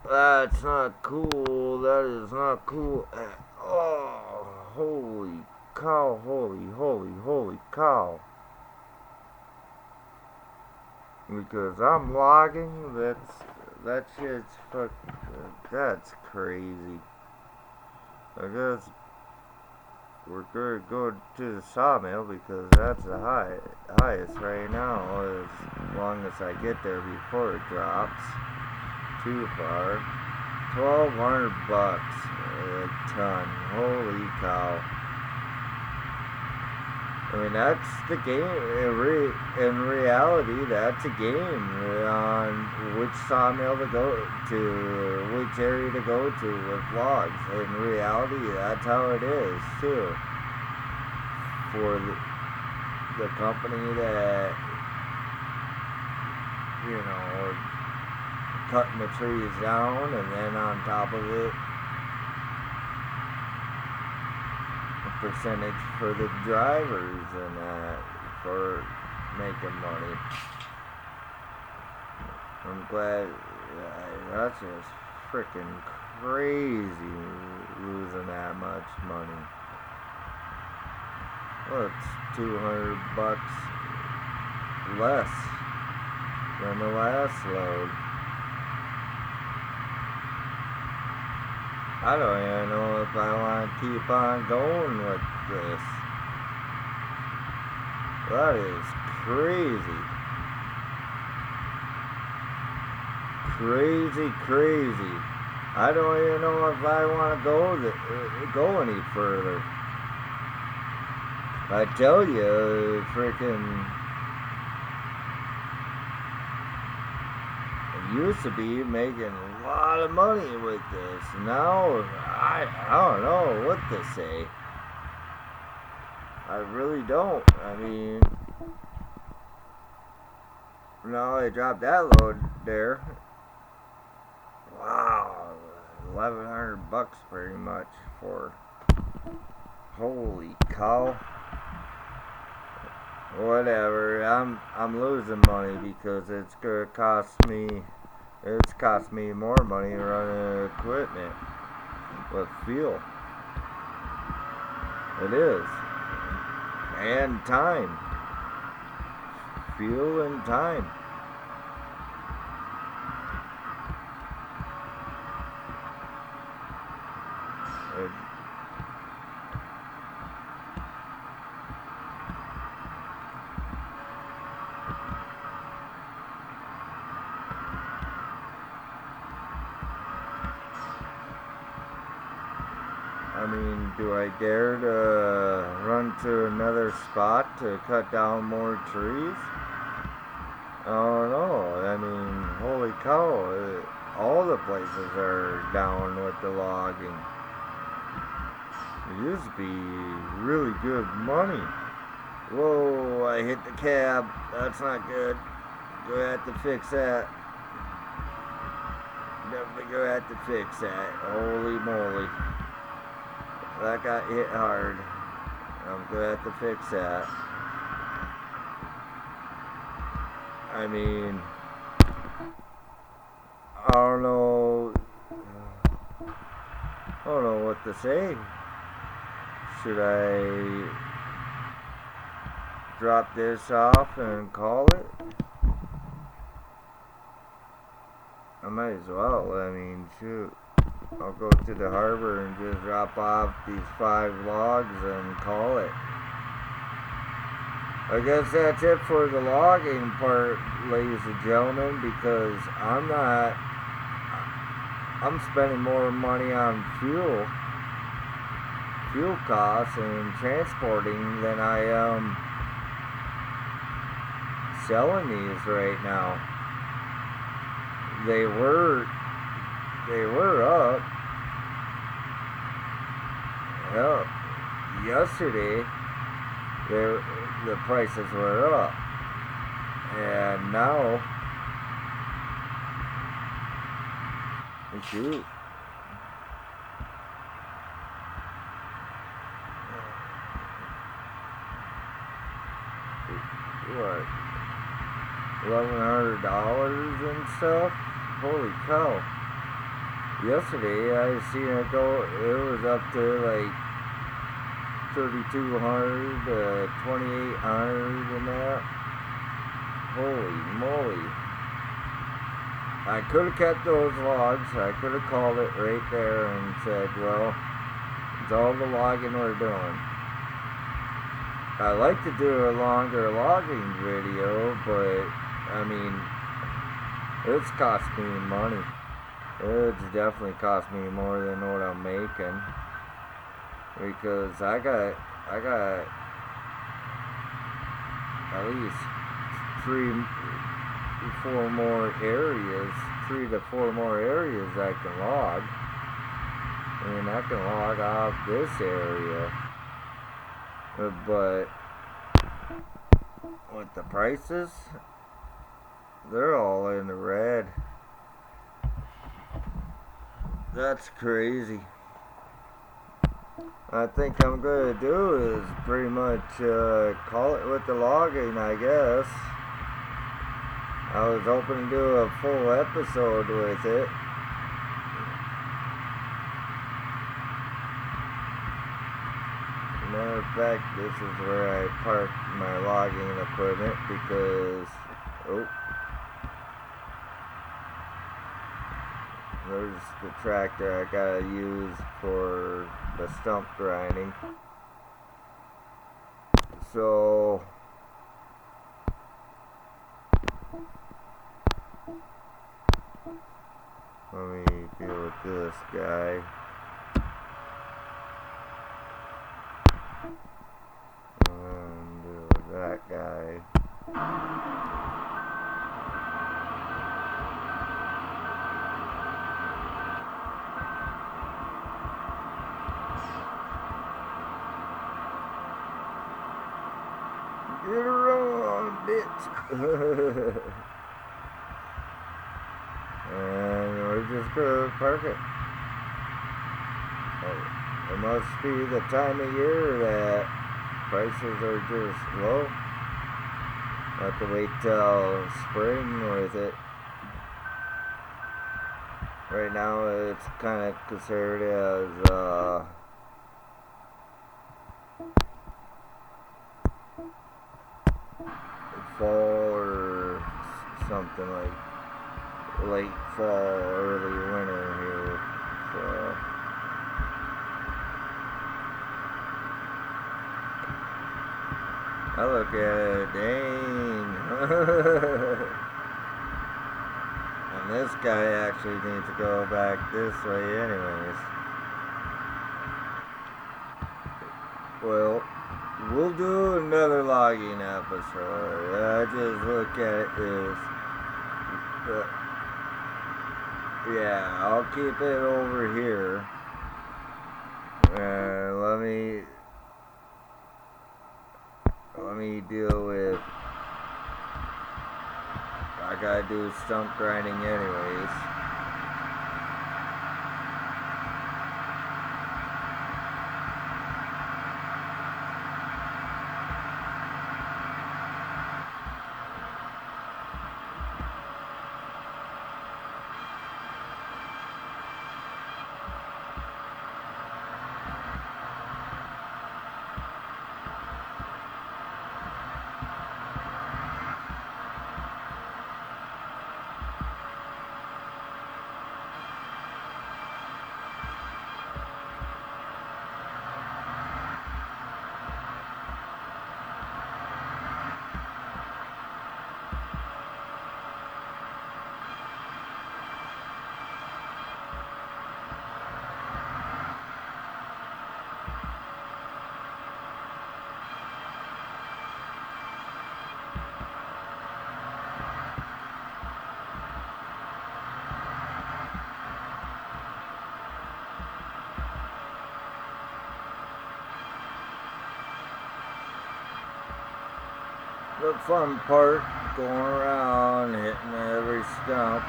That's not cool. That is not cool. Oh, holy cow. Holy cow. Because I'm logging, that shit's that's crazy. I guess we're gonna go to the sawmill, because that's the highest right now, as long as I get there before it drops too far. $1,200 a ton. Holy cow. I mean, that's the game. In reality, that's a game on which sawmill to go to, which area to go to with logs. In reality, that's how it is, too. For the company that, you know, cutting the trees down, and then on top of it, percentage for the drivers and that for making money. I'm glad. That's just freaking crazy, losing that much money. Well, it's $200 less than the last load. I don't even know if I want to keep on going with this. That is crazy. crazy. I don't even know if I want to go any further. I tell you, freaking, I used to be making a lot of money with this. Now, I don't know what to say. I really don't. I mean, now I dropped that load there. Wow, $1,100 pretty much for. Holy cow. Whatever. I'm losing money because it's cost me more money running equipment with fuel. It is. And time. Fuel and time. I mean, do I dare to run to another spot to cut down more trees? I don't know. I mean, holy cow. All the places are down with the logging. It used to be really good money. Whoa, I hit the cab. That's not good. Gonna have to fix that. Definitely gonna have to fix that. Holy moly. That got hit hard. I'm gonna have to fix that. I mean, I don't know what to say. Should I drop this off and call it? I might as well. I mean, shoot. I'll go to the harbor and just drop off these 5 logs and call it. I guess that's it for the logging part, ladies and gentlemen, because I'm spending more money on fuel costs and transporting than I am selling these right now. They were up. Hell, yesterday the prices were up, and now, shoot, what, $1,100 and stuff? Holy cow. Yesterday I seen it go, it was up to like 3,200 to 2,800 and that. Holy moly. I could have kept those logs. I could have called it right there and said, well, it's all the logging we're doing. I like to do a longer logging video, but I mean, it's cost me money. It's definitely cost me more than what I'm making, because I got at least 3 to 4 more areas I can log. I mean, I can log off this area, but with the prices, they're all in the red. That's crazy. I think I'm gonna do is pretty much call it with the logging, I guess. I was hoping to do a full episode with it. Matter of fact, this is where I parked my logging equipment because, there's the tractor I gotta use for the stump grinding. So, And we're just gonna park it. It must be the time of year that prices are just low. Have to wait till spring with it. Right now it's kind of considered as fall or something, like late fall, early winter here. So I look at it, dang. And this guy actually needs to go back this way anyways. Well, we'll do another logging episode. I just look at this. Yeah, I'll keep it over here. Let me deal with. I gotta do stump grinding anyways. The fun part, going around, hitting every stump.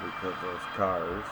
Because those cars.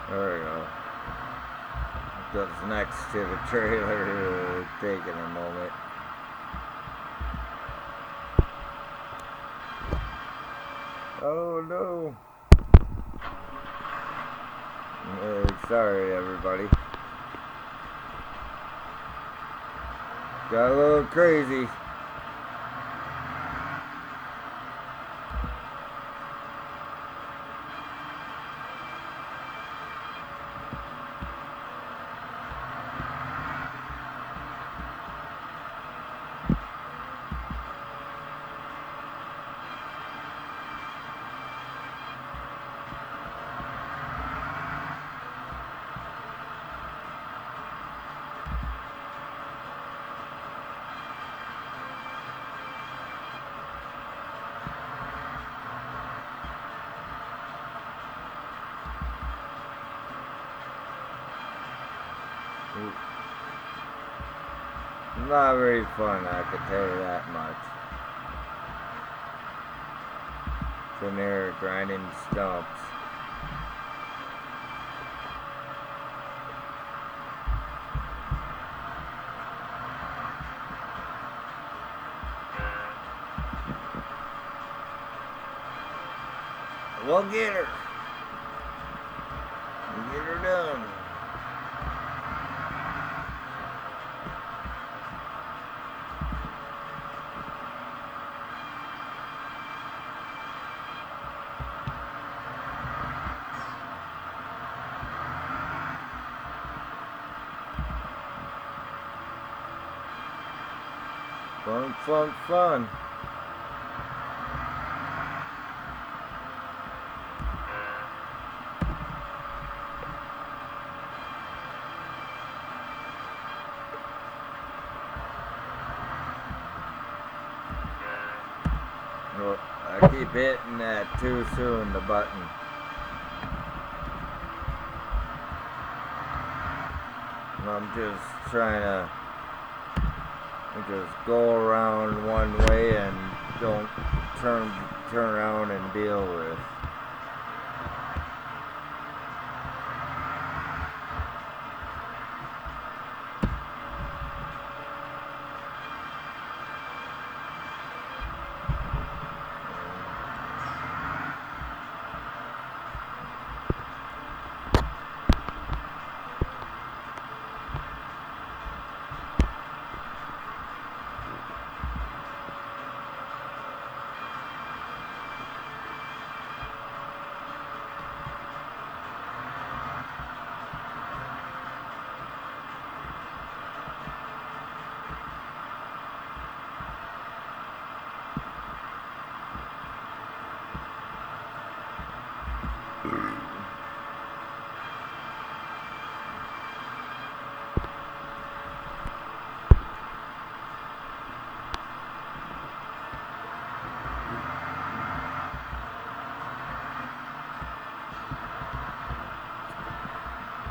There we go. That's next to the trailer, taking a moment. Oh no. Sorry everybody. Got a little crazy. Not very fun, I can tell you that much. Sitting there grinding stumps. We'll get her. We'll get her done. Fun, fun, fun. Well, I keep hitting that too soon, the button. I'm just trying to just go around one way and don't turn around and deal with.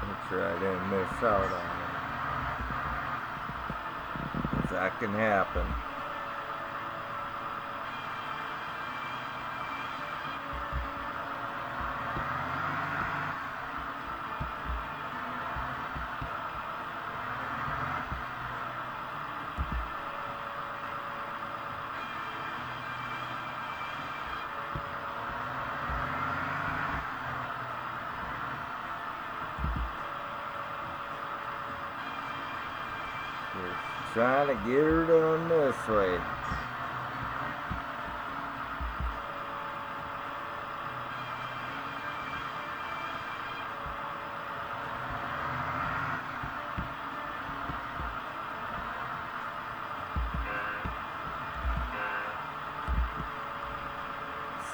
Make sure I didn't miss out on it. 'Cause that can happen. Just trying to get her done this way.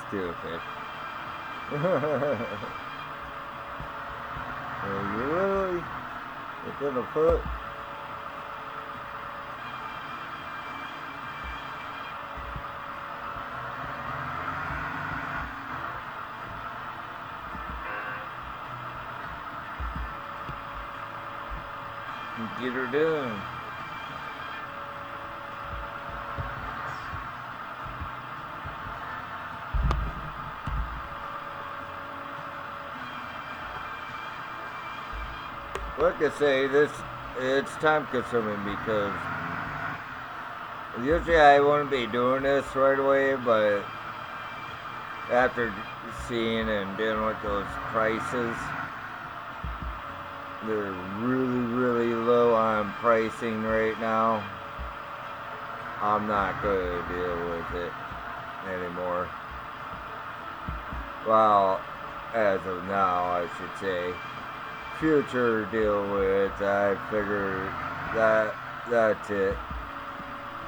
Stupid. Are you really? Within a foot? Get her done. Like I say, it's time consuming because usually I wouldn't be doing this right away, but after seeing and dealing with those prices, they're really low on pricing right now. I'm not going to deal with it anymore. Well, as of now, I should say. Future deal with, I figure that's it.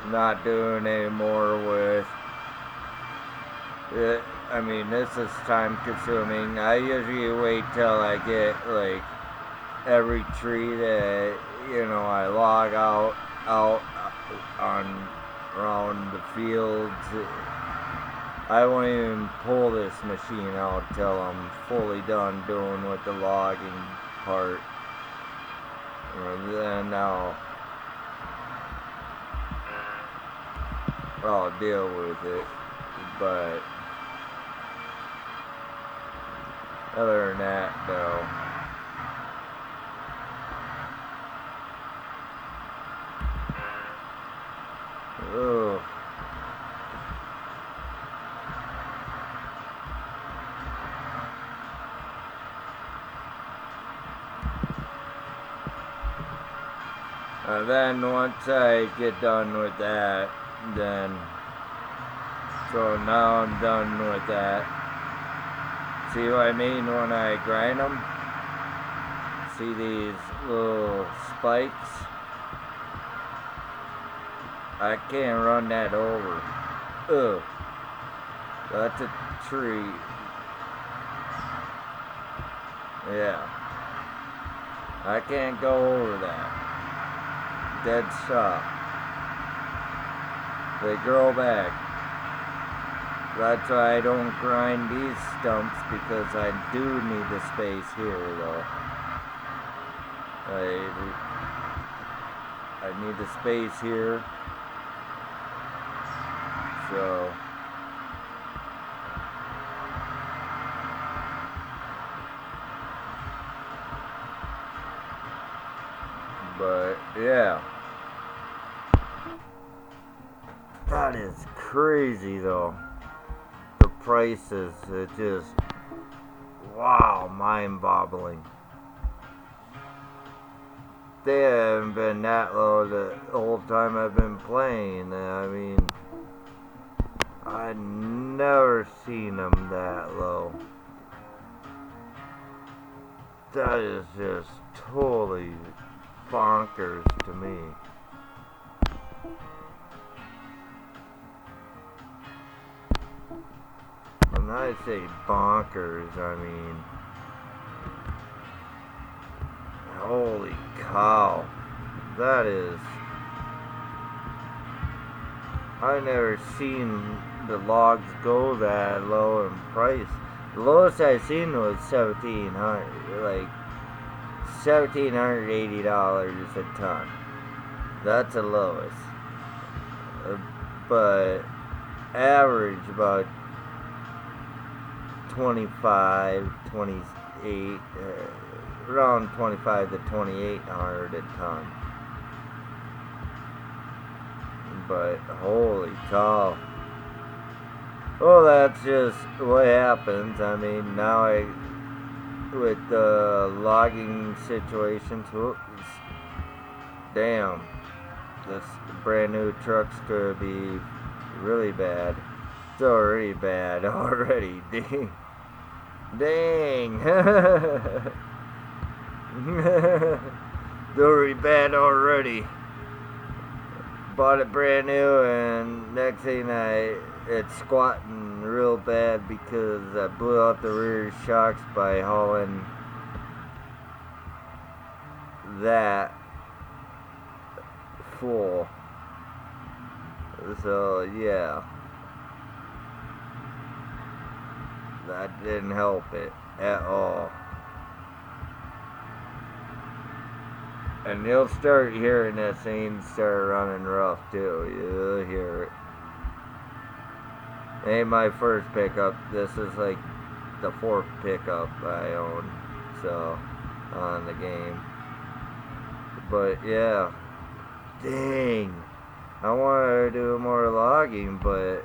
Not doing any more with it. I mean, this is time consuming. I usually wait till I get like every tree that I log out on around the fields. I won't even pull this machine out till I'm fully done doing with the logging part. And then I'll deal with it. But other than that, though, ugh. And then once I get done with that, so now I'm done with that. See what I mean when I grind them? See these little spikes? I can't run that over. Ugh. That's a tree. Yeah. I can't go over that. Dead stop. They grow back. That's why I don't grind these stumps, because I do need the space here though. I need the space here. So but yeah. That is crazy though. The prices, it just, wow, mind-boggling. They haven't been that low the whole time I've been playing. I mean, I've never seen them that low. That is just totally bonkers to me. When I say bonkers, I mean, holy cow. That is, I've never seen the logs go that low in price. The lowest I've seen was $1,700, like $1,780 a ton. That's the lowest. But average about 25, 28, around 25 to 2,800 a ton. But holy cow. Well, that's just what happens. I mean, now with the logging situations, whoops, damn, this brand new truck's gonna be really bad. It's already bad already. Dang. Dang. It's already bad already. Bought it brand new, and next thing it's squatting real bad because I blew out the rear shocks by hauling that full. So yeah, that didn't help it at all. And you'll start hearing that thing start running rough too. You'll hear it. Ain't my first pickup. This is like the fourth pickup I own, so, on the game. But yeah, dang, I wanted to do more logging, but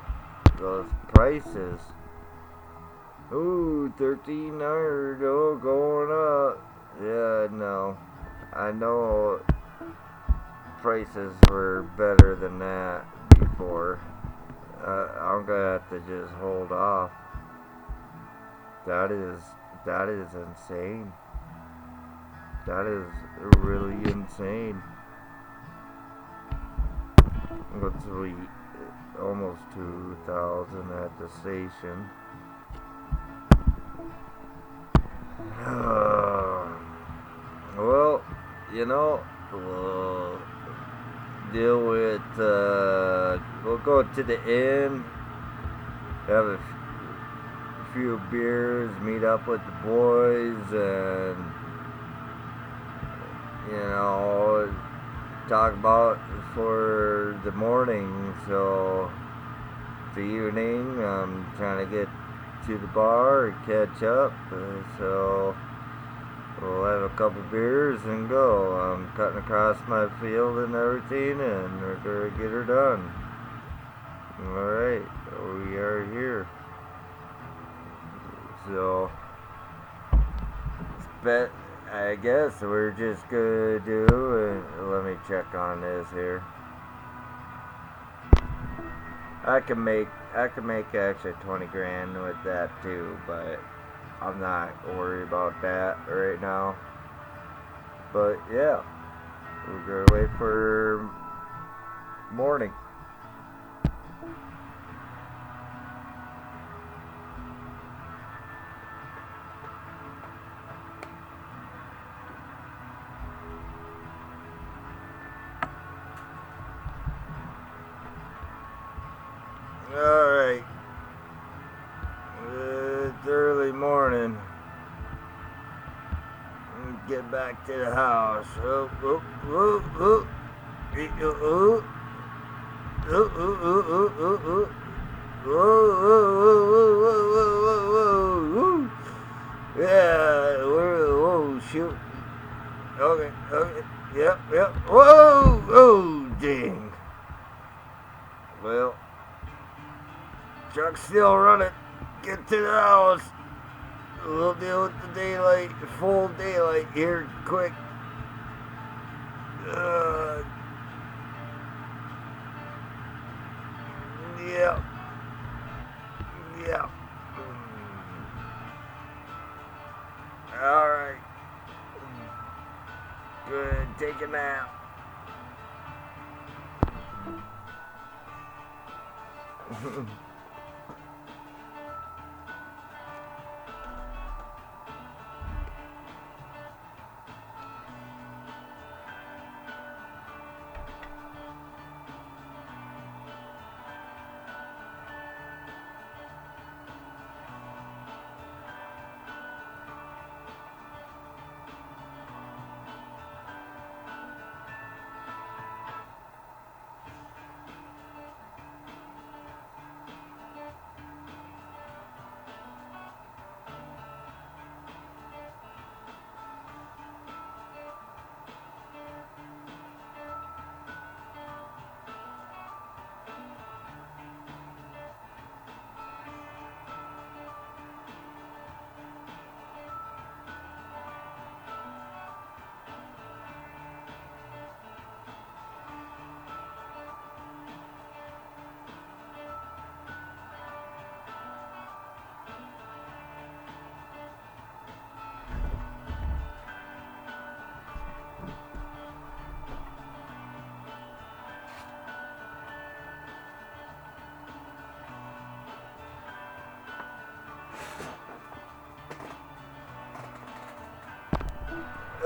those prices. Ooh, 1,300. Oh, going up. Yeah, no. I know prices were better than that before. I'm gonna have to just hold off. That is insane. That is really insane. What's we almost 2,000 at the station. Well, you know, we'll deal with, we'll go to the inn, have a few beers, meet up with the boys, and, you know, talk about for the morning. So, the evening, I'm trying to get to the bar and catch up, so we'll have a couple beers and go. I'm cutting across my field and everything, and we're gonna get her done. Alright, we are here. So, I guess we're just gonna do, let me check on this here. I can make actually 20 grand with that too, but I'm not worried about that right now. But yeah, we're gonna wait for morning. morning. Get back to the house. Oh, oh, oh, oh. Oh, oh, oh, oh, oh, oh. Whoa, whoa, whoa, whoa, whoa, whoa, whoa. Yeah, whoa, shoot. Okay, okay. Yep, yep. Whoa, oh, dang. Well, truck's still running. Get to the house. We'll deal with the daylight, full daylight here, quick. Yeah. Yeah. Alright. Good. Take a nap.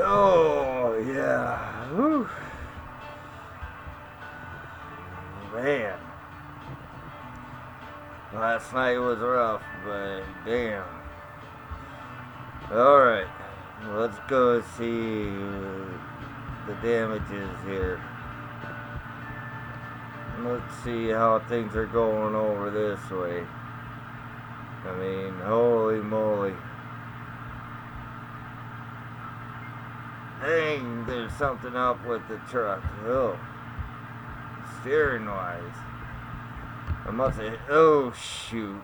Oh, yeah. Whew. Man. Last night was rough, but damn. Alright. Let's go see the damages here. Let's see how things are going over this way. I mean, holy moly. Dang, there's something up with the truck. Oh. Steering wise. I must have. Oh, shoot.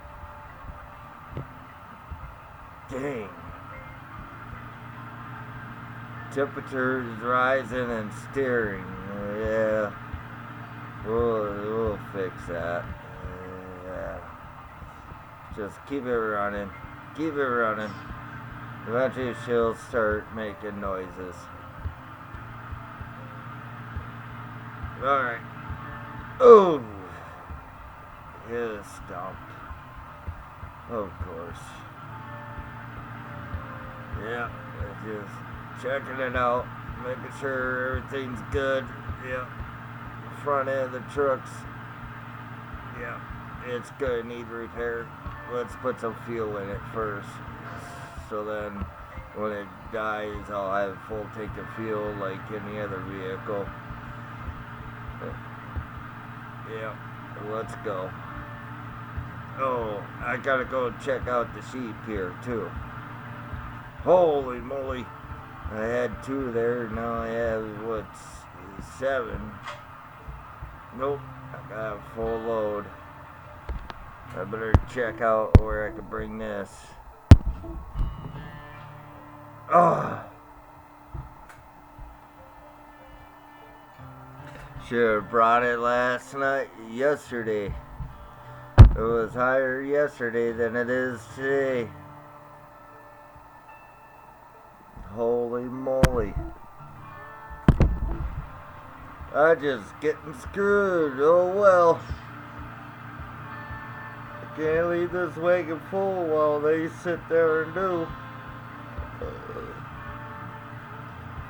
Dang. Temperature is rising and steering. Yeah. We'll fix that. Yeah. Just keep it running. Keep it running. Eventually she'll start making noises. Alright. Oh! It is stumped. Of course. Yeah, just checking it out. Making sure everything's good. Yeah. Front end of the truck's. Yeah. It's gonna need repair. Let's put some fuel in it first. So then when it dies, I'll have a full tank of fuel like any other vehicle. Yeah, let's go. Oh, I gotta go check out the sheep here too. Holy moly. I had 2 there, now I have, 7. Nope, I got a full load. I better check out where I can bring this. Oh. Should have brought it yesterday. It was higher yesterday than it is today. Holy moly. I'm just getting screwed. Oh well. I can't leave this wagon full while they sit there and do.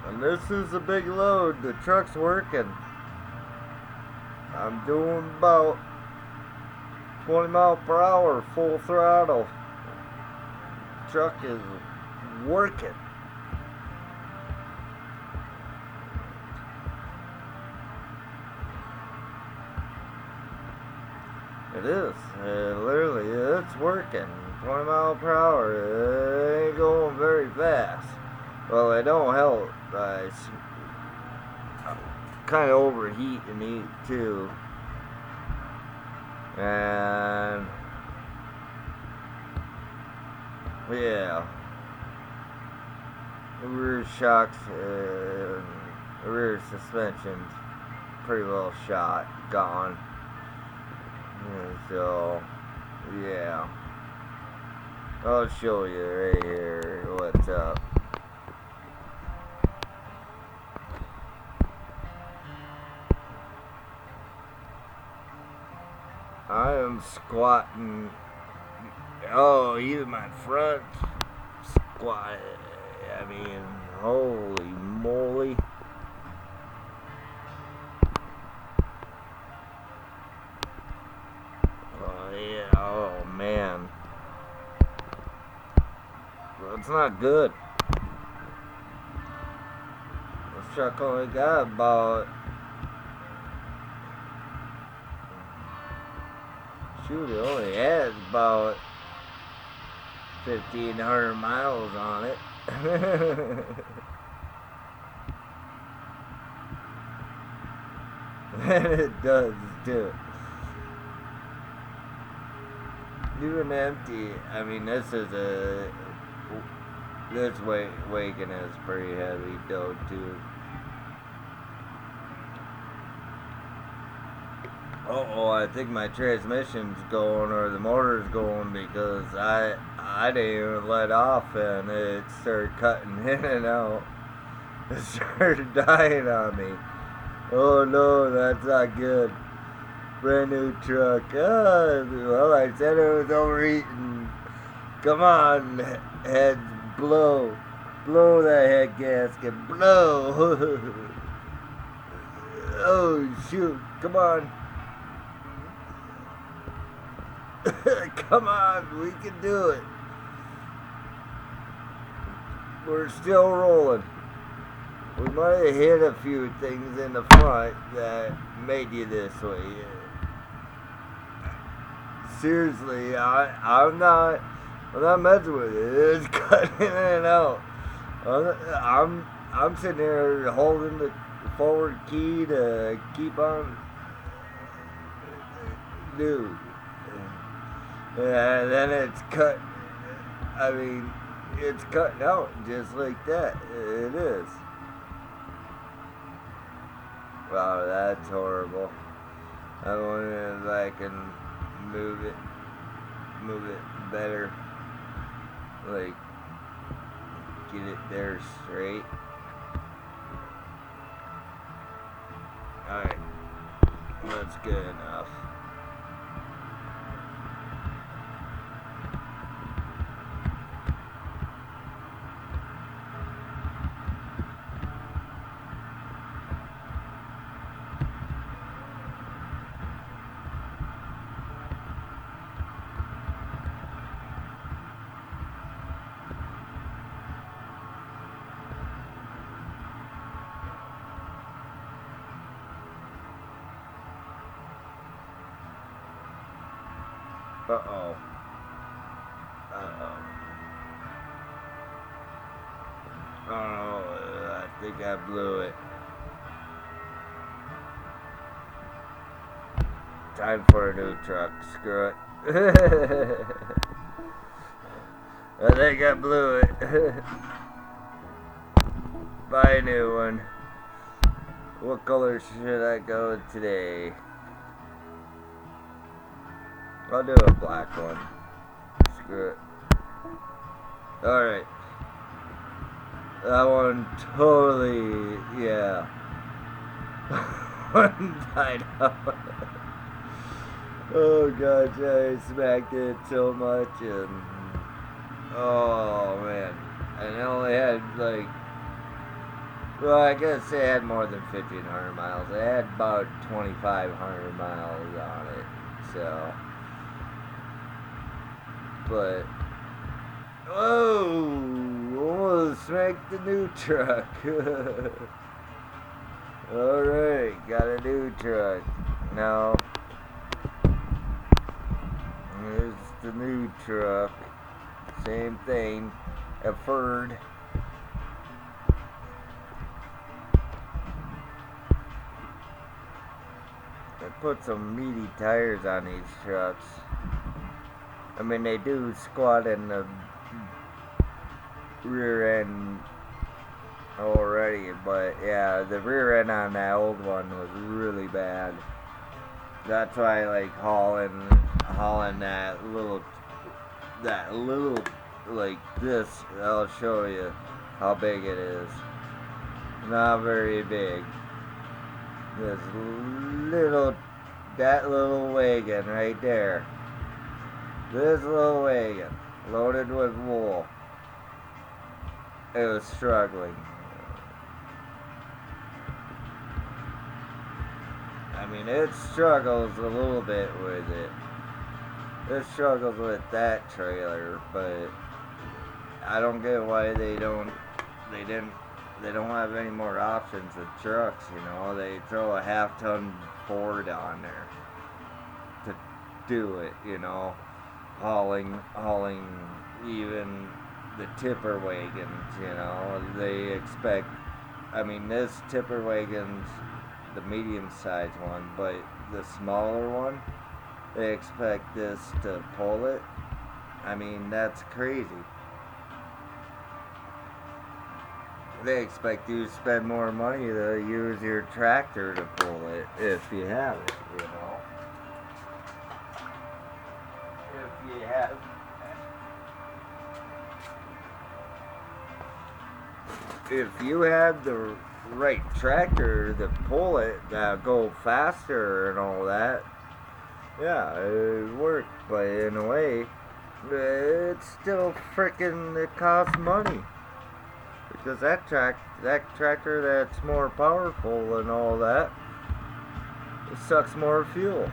And this is a big load. The truck's working. I'm doing about 20 miles per hour, full throttle. truck is working. It is. Literally, it's working. 20 miles per hour. It ain't going very fast. Well, it don't help. It's kind of overheating too. And yeah, the rear shocks and the rear suspension's pretty well shot, gone. And so, yeah, I'll show you right here what's up. I am squatting. Oh, even my front squat. I mean, holy moly. Oh, yeah. Oh, man. That's not good. This truck only got about. Shoot, it only has about 1,500 miles on it. And it does too. Even empty, I mean, this wagon is pretty heavy though too. Oh, I think my transmission's going or the motor's going because I didn't even let off and it started cutting in and out. It started dying on me. Oh no, that's not good. Brand new truck. Well, I said it was overheating. Come on, heads, blow. Blow that head gasket. Blow. Oh, shoot. Come on. Come on, we can do it. We're still rolling. We might have hit a few things in the front that made you this way. Seriously, I'm not messing with it. It's cutting in and out. I'm sitting there holding the forward key to keep on. Dude. And then it's cut. I mean, it's cutting out just like that. It is. Wow, that's horrible. I wonder if I can move it better. Like, get it there straight. Alright. That's good enough. Uh-oh. Oh, I think I blew it. Time for a new truck. Screw it. I think I blew it. Buy a new one. What color should I go with today? I'll do a black one. Screw it. Alright. That one totally, yeah. One died out. Oh gosh, I smacked it so much and oh man. And it only had like, well, I guess it had more than 1,500 miles. It had about 2,500 miles on it. So, but Whoa! Almost smacked the new truck. Alright, got a new truck. Now, here's the new truck. Same thing. A Ford. They put some meaty tires on these trucks. I mean, they do squat in the rear end already, but yeah, the rear end on that old one was really bad. That's why I like hauling that little like this. I'll show you how big it is. Not very big. This that little wagon right there. This little wagon, loaded with wool. It was struggling. I mean, it struggles a little bit with it. It struggles with that trailer, but I don't get why they don't have any more options with trucks, you know. They throw a half-ton Ford on there to do it, you know. Hauling even the tipper wagons, you know. They expect, I mean, this tipper wagon's the medium-sized one, but the smaller one, they expect this to pull it. I mean, that's crazy. They expect you to spend more money to use your tractor to pull it, if you have it, you know. If you have the right tractor to pull it, that'll go faster and all that, yeah, it would work. But in a way, it's still freaking, it costs money. Because that tractor that's more powerful and all that, it sucks more fuel.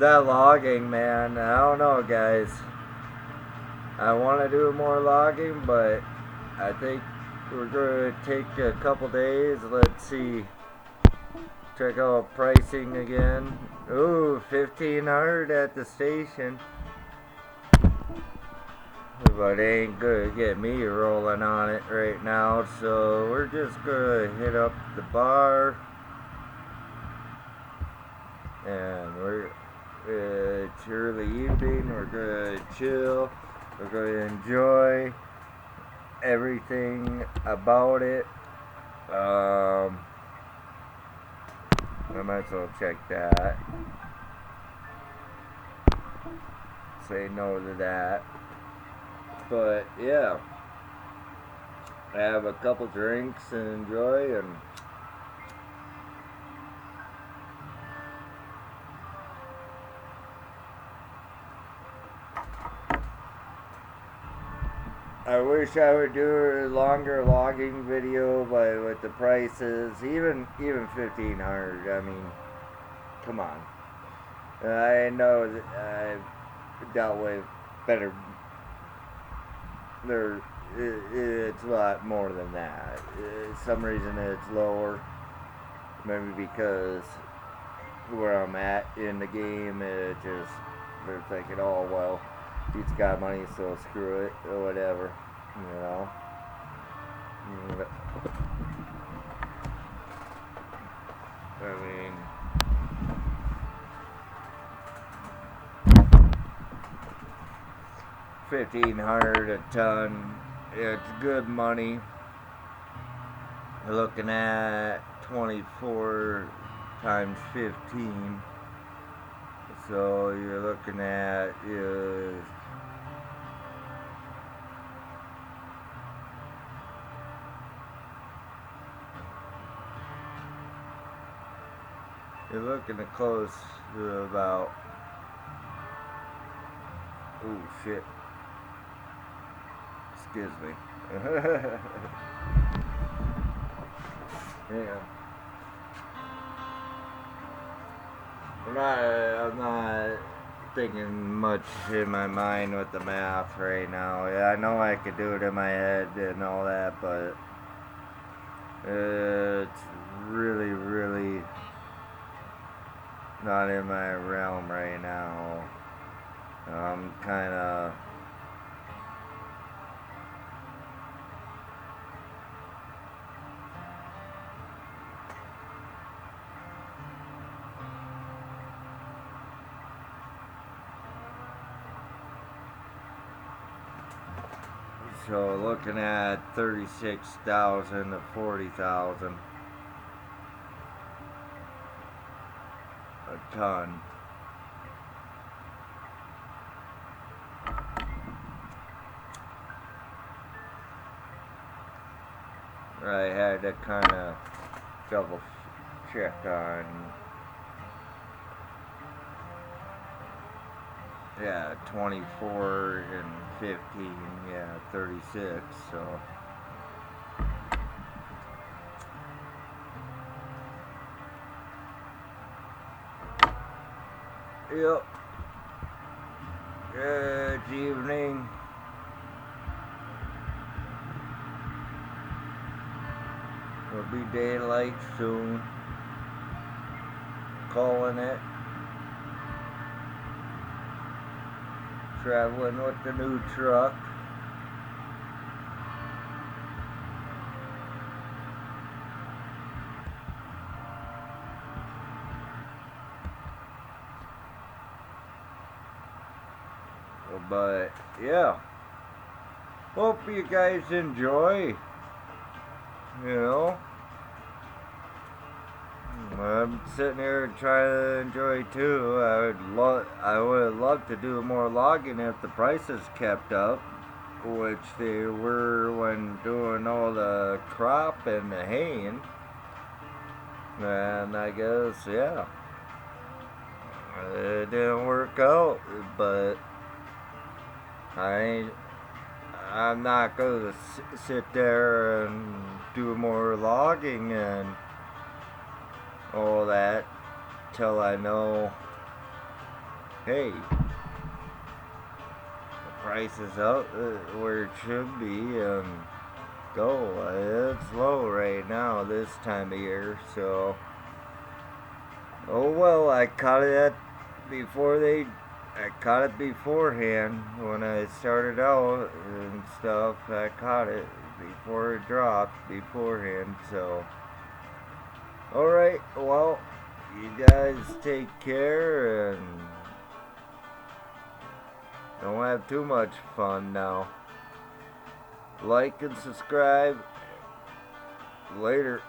That logging, man, I don't know, guys. I want to do more logging, but I think we're going to take a couple days. Let's see. Check out pricing again. Ooh, $1,500 at the station. But it ain't gonna get me rolling on it right now, so we're just gonna hit up the bar, and it's early evening. We're gonna chill. We're gonna enjoy everything about it. I might as well check that. Say no to that. But yeah, have a couple drinks and enjoy, and I wish I would do a longer logging video, but with the prices, even $1,500, I mean, come on. I know that I've dealt with better. It's a lot more than that. Some reason it's lower. Maybe because where I'm at in the game, they're thinking, oh well, he's got money, so screw it or whatever, you know. I mean, $1,500 a ton. It's good money. You're looking at 24 times 15. So you're looking at you're looking at close to about, oh shit. Excuse me. Yeah. I'm not thinking much in my mind with the math right now. Yeah, I know I could do it in my head and all that, but it's really, really not in my realm right now. I'm kind of so looking at 36,000 to 40,000 a ton. I had to kind of double check on, yeah, 24 and 15, yeah, 36, so. Yep. Good evening. It'll be daylight soon. Calling it. Traveling with the new truck. But yeah, hope you guys enjoy. You know, I'm sitting here trying to enjoy too. I would love to do more logging if the prices kept up, which they were when doing all the crop and the haying. And I guess, yeah, it didn't work out, but I'm not going to sit there and do more logging and all that till I know, hey, the price is up where it should be and go. It's low right now this time of year, so oh well, I caught it beforehand when I started out and stuff. I caught it before it dropped beforehand, so alright, well, you guys take care and don't have too much fun now. Like and subscribe. Later.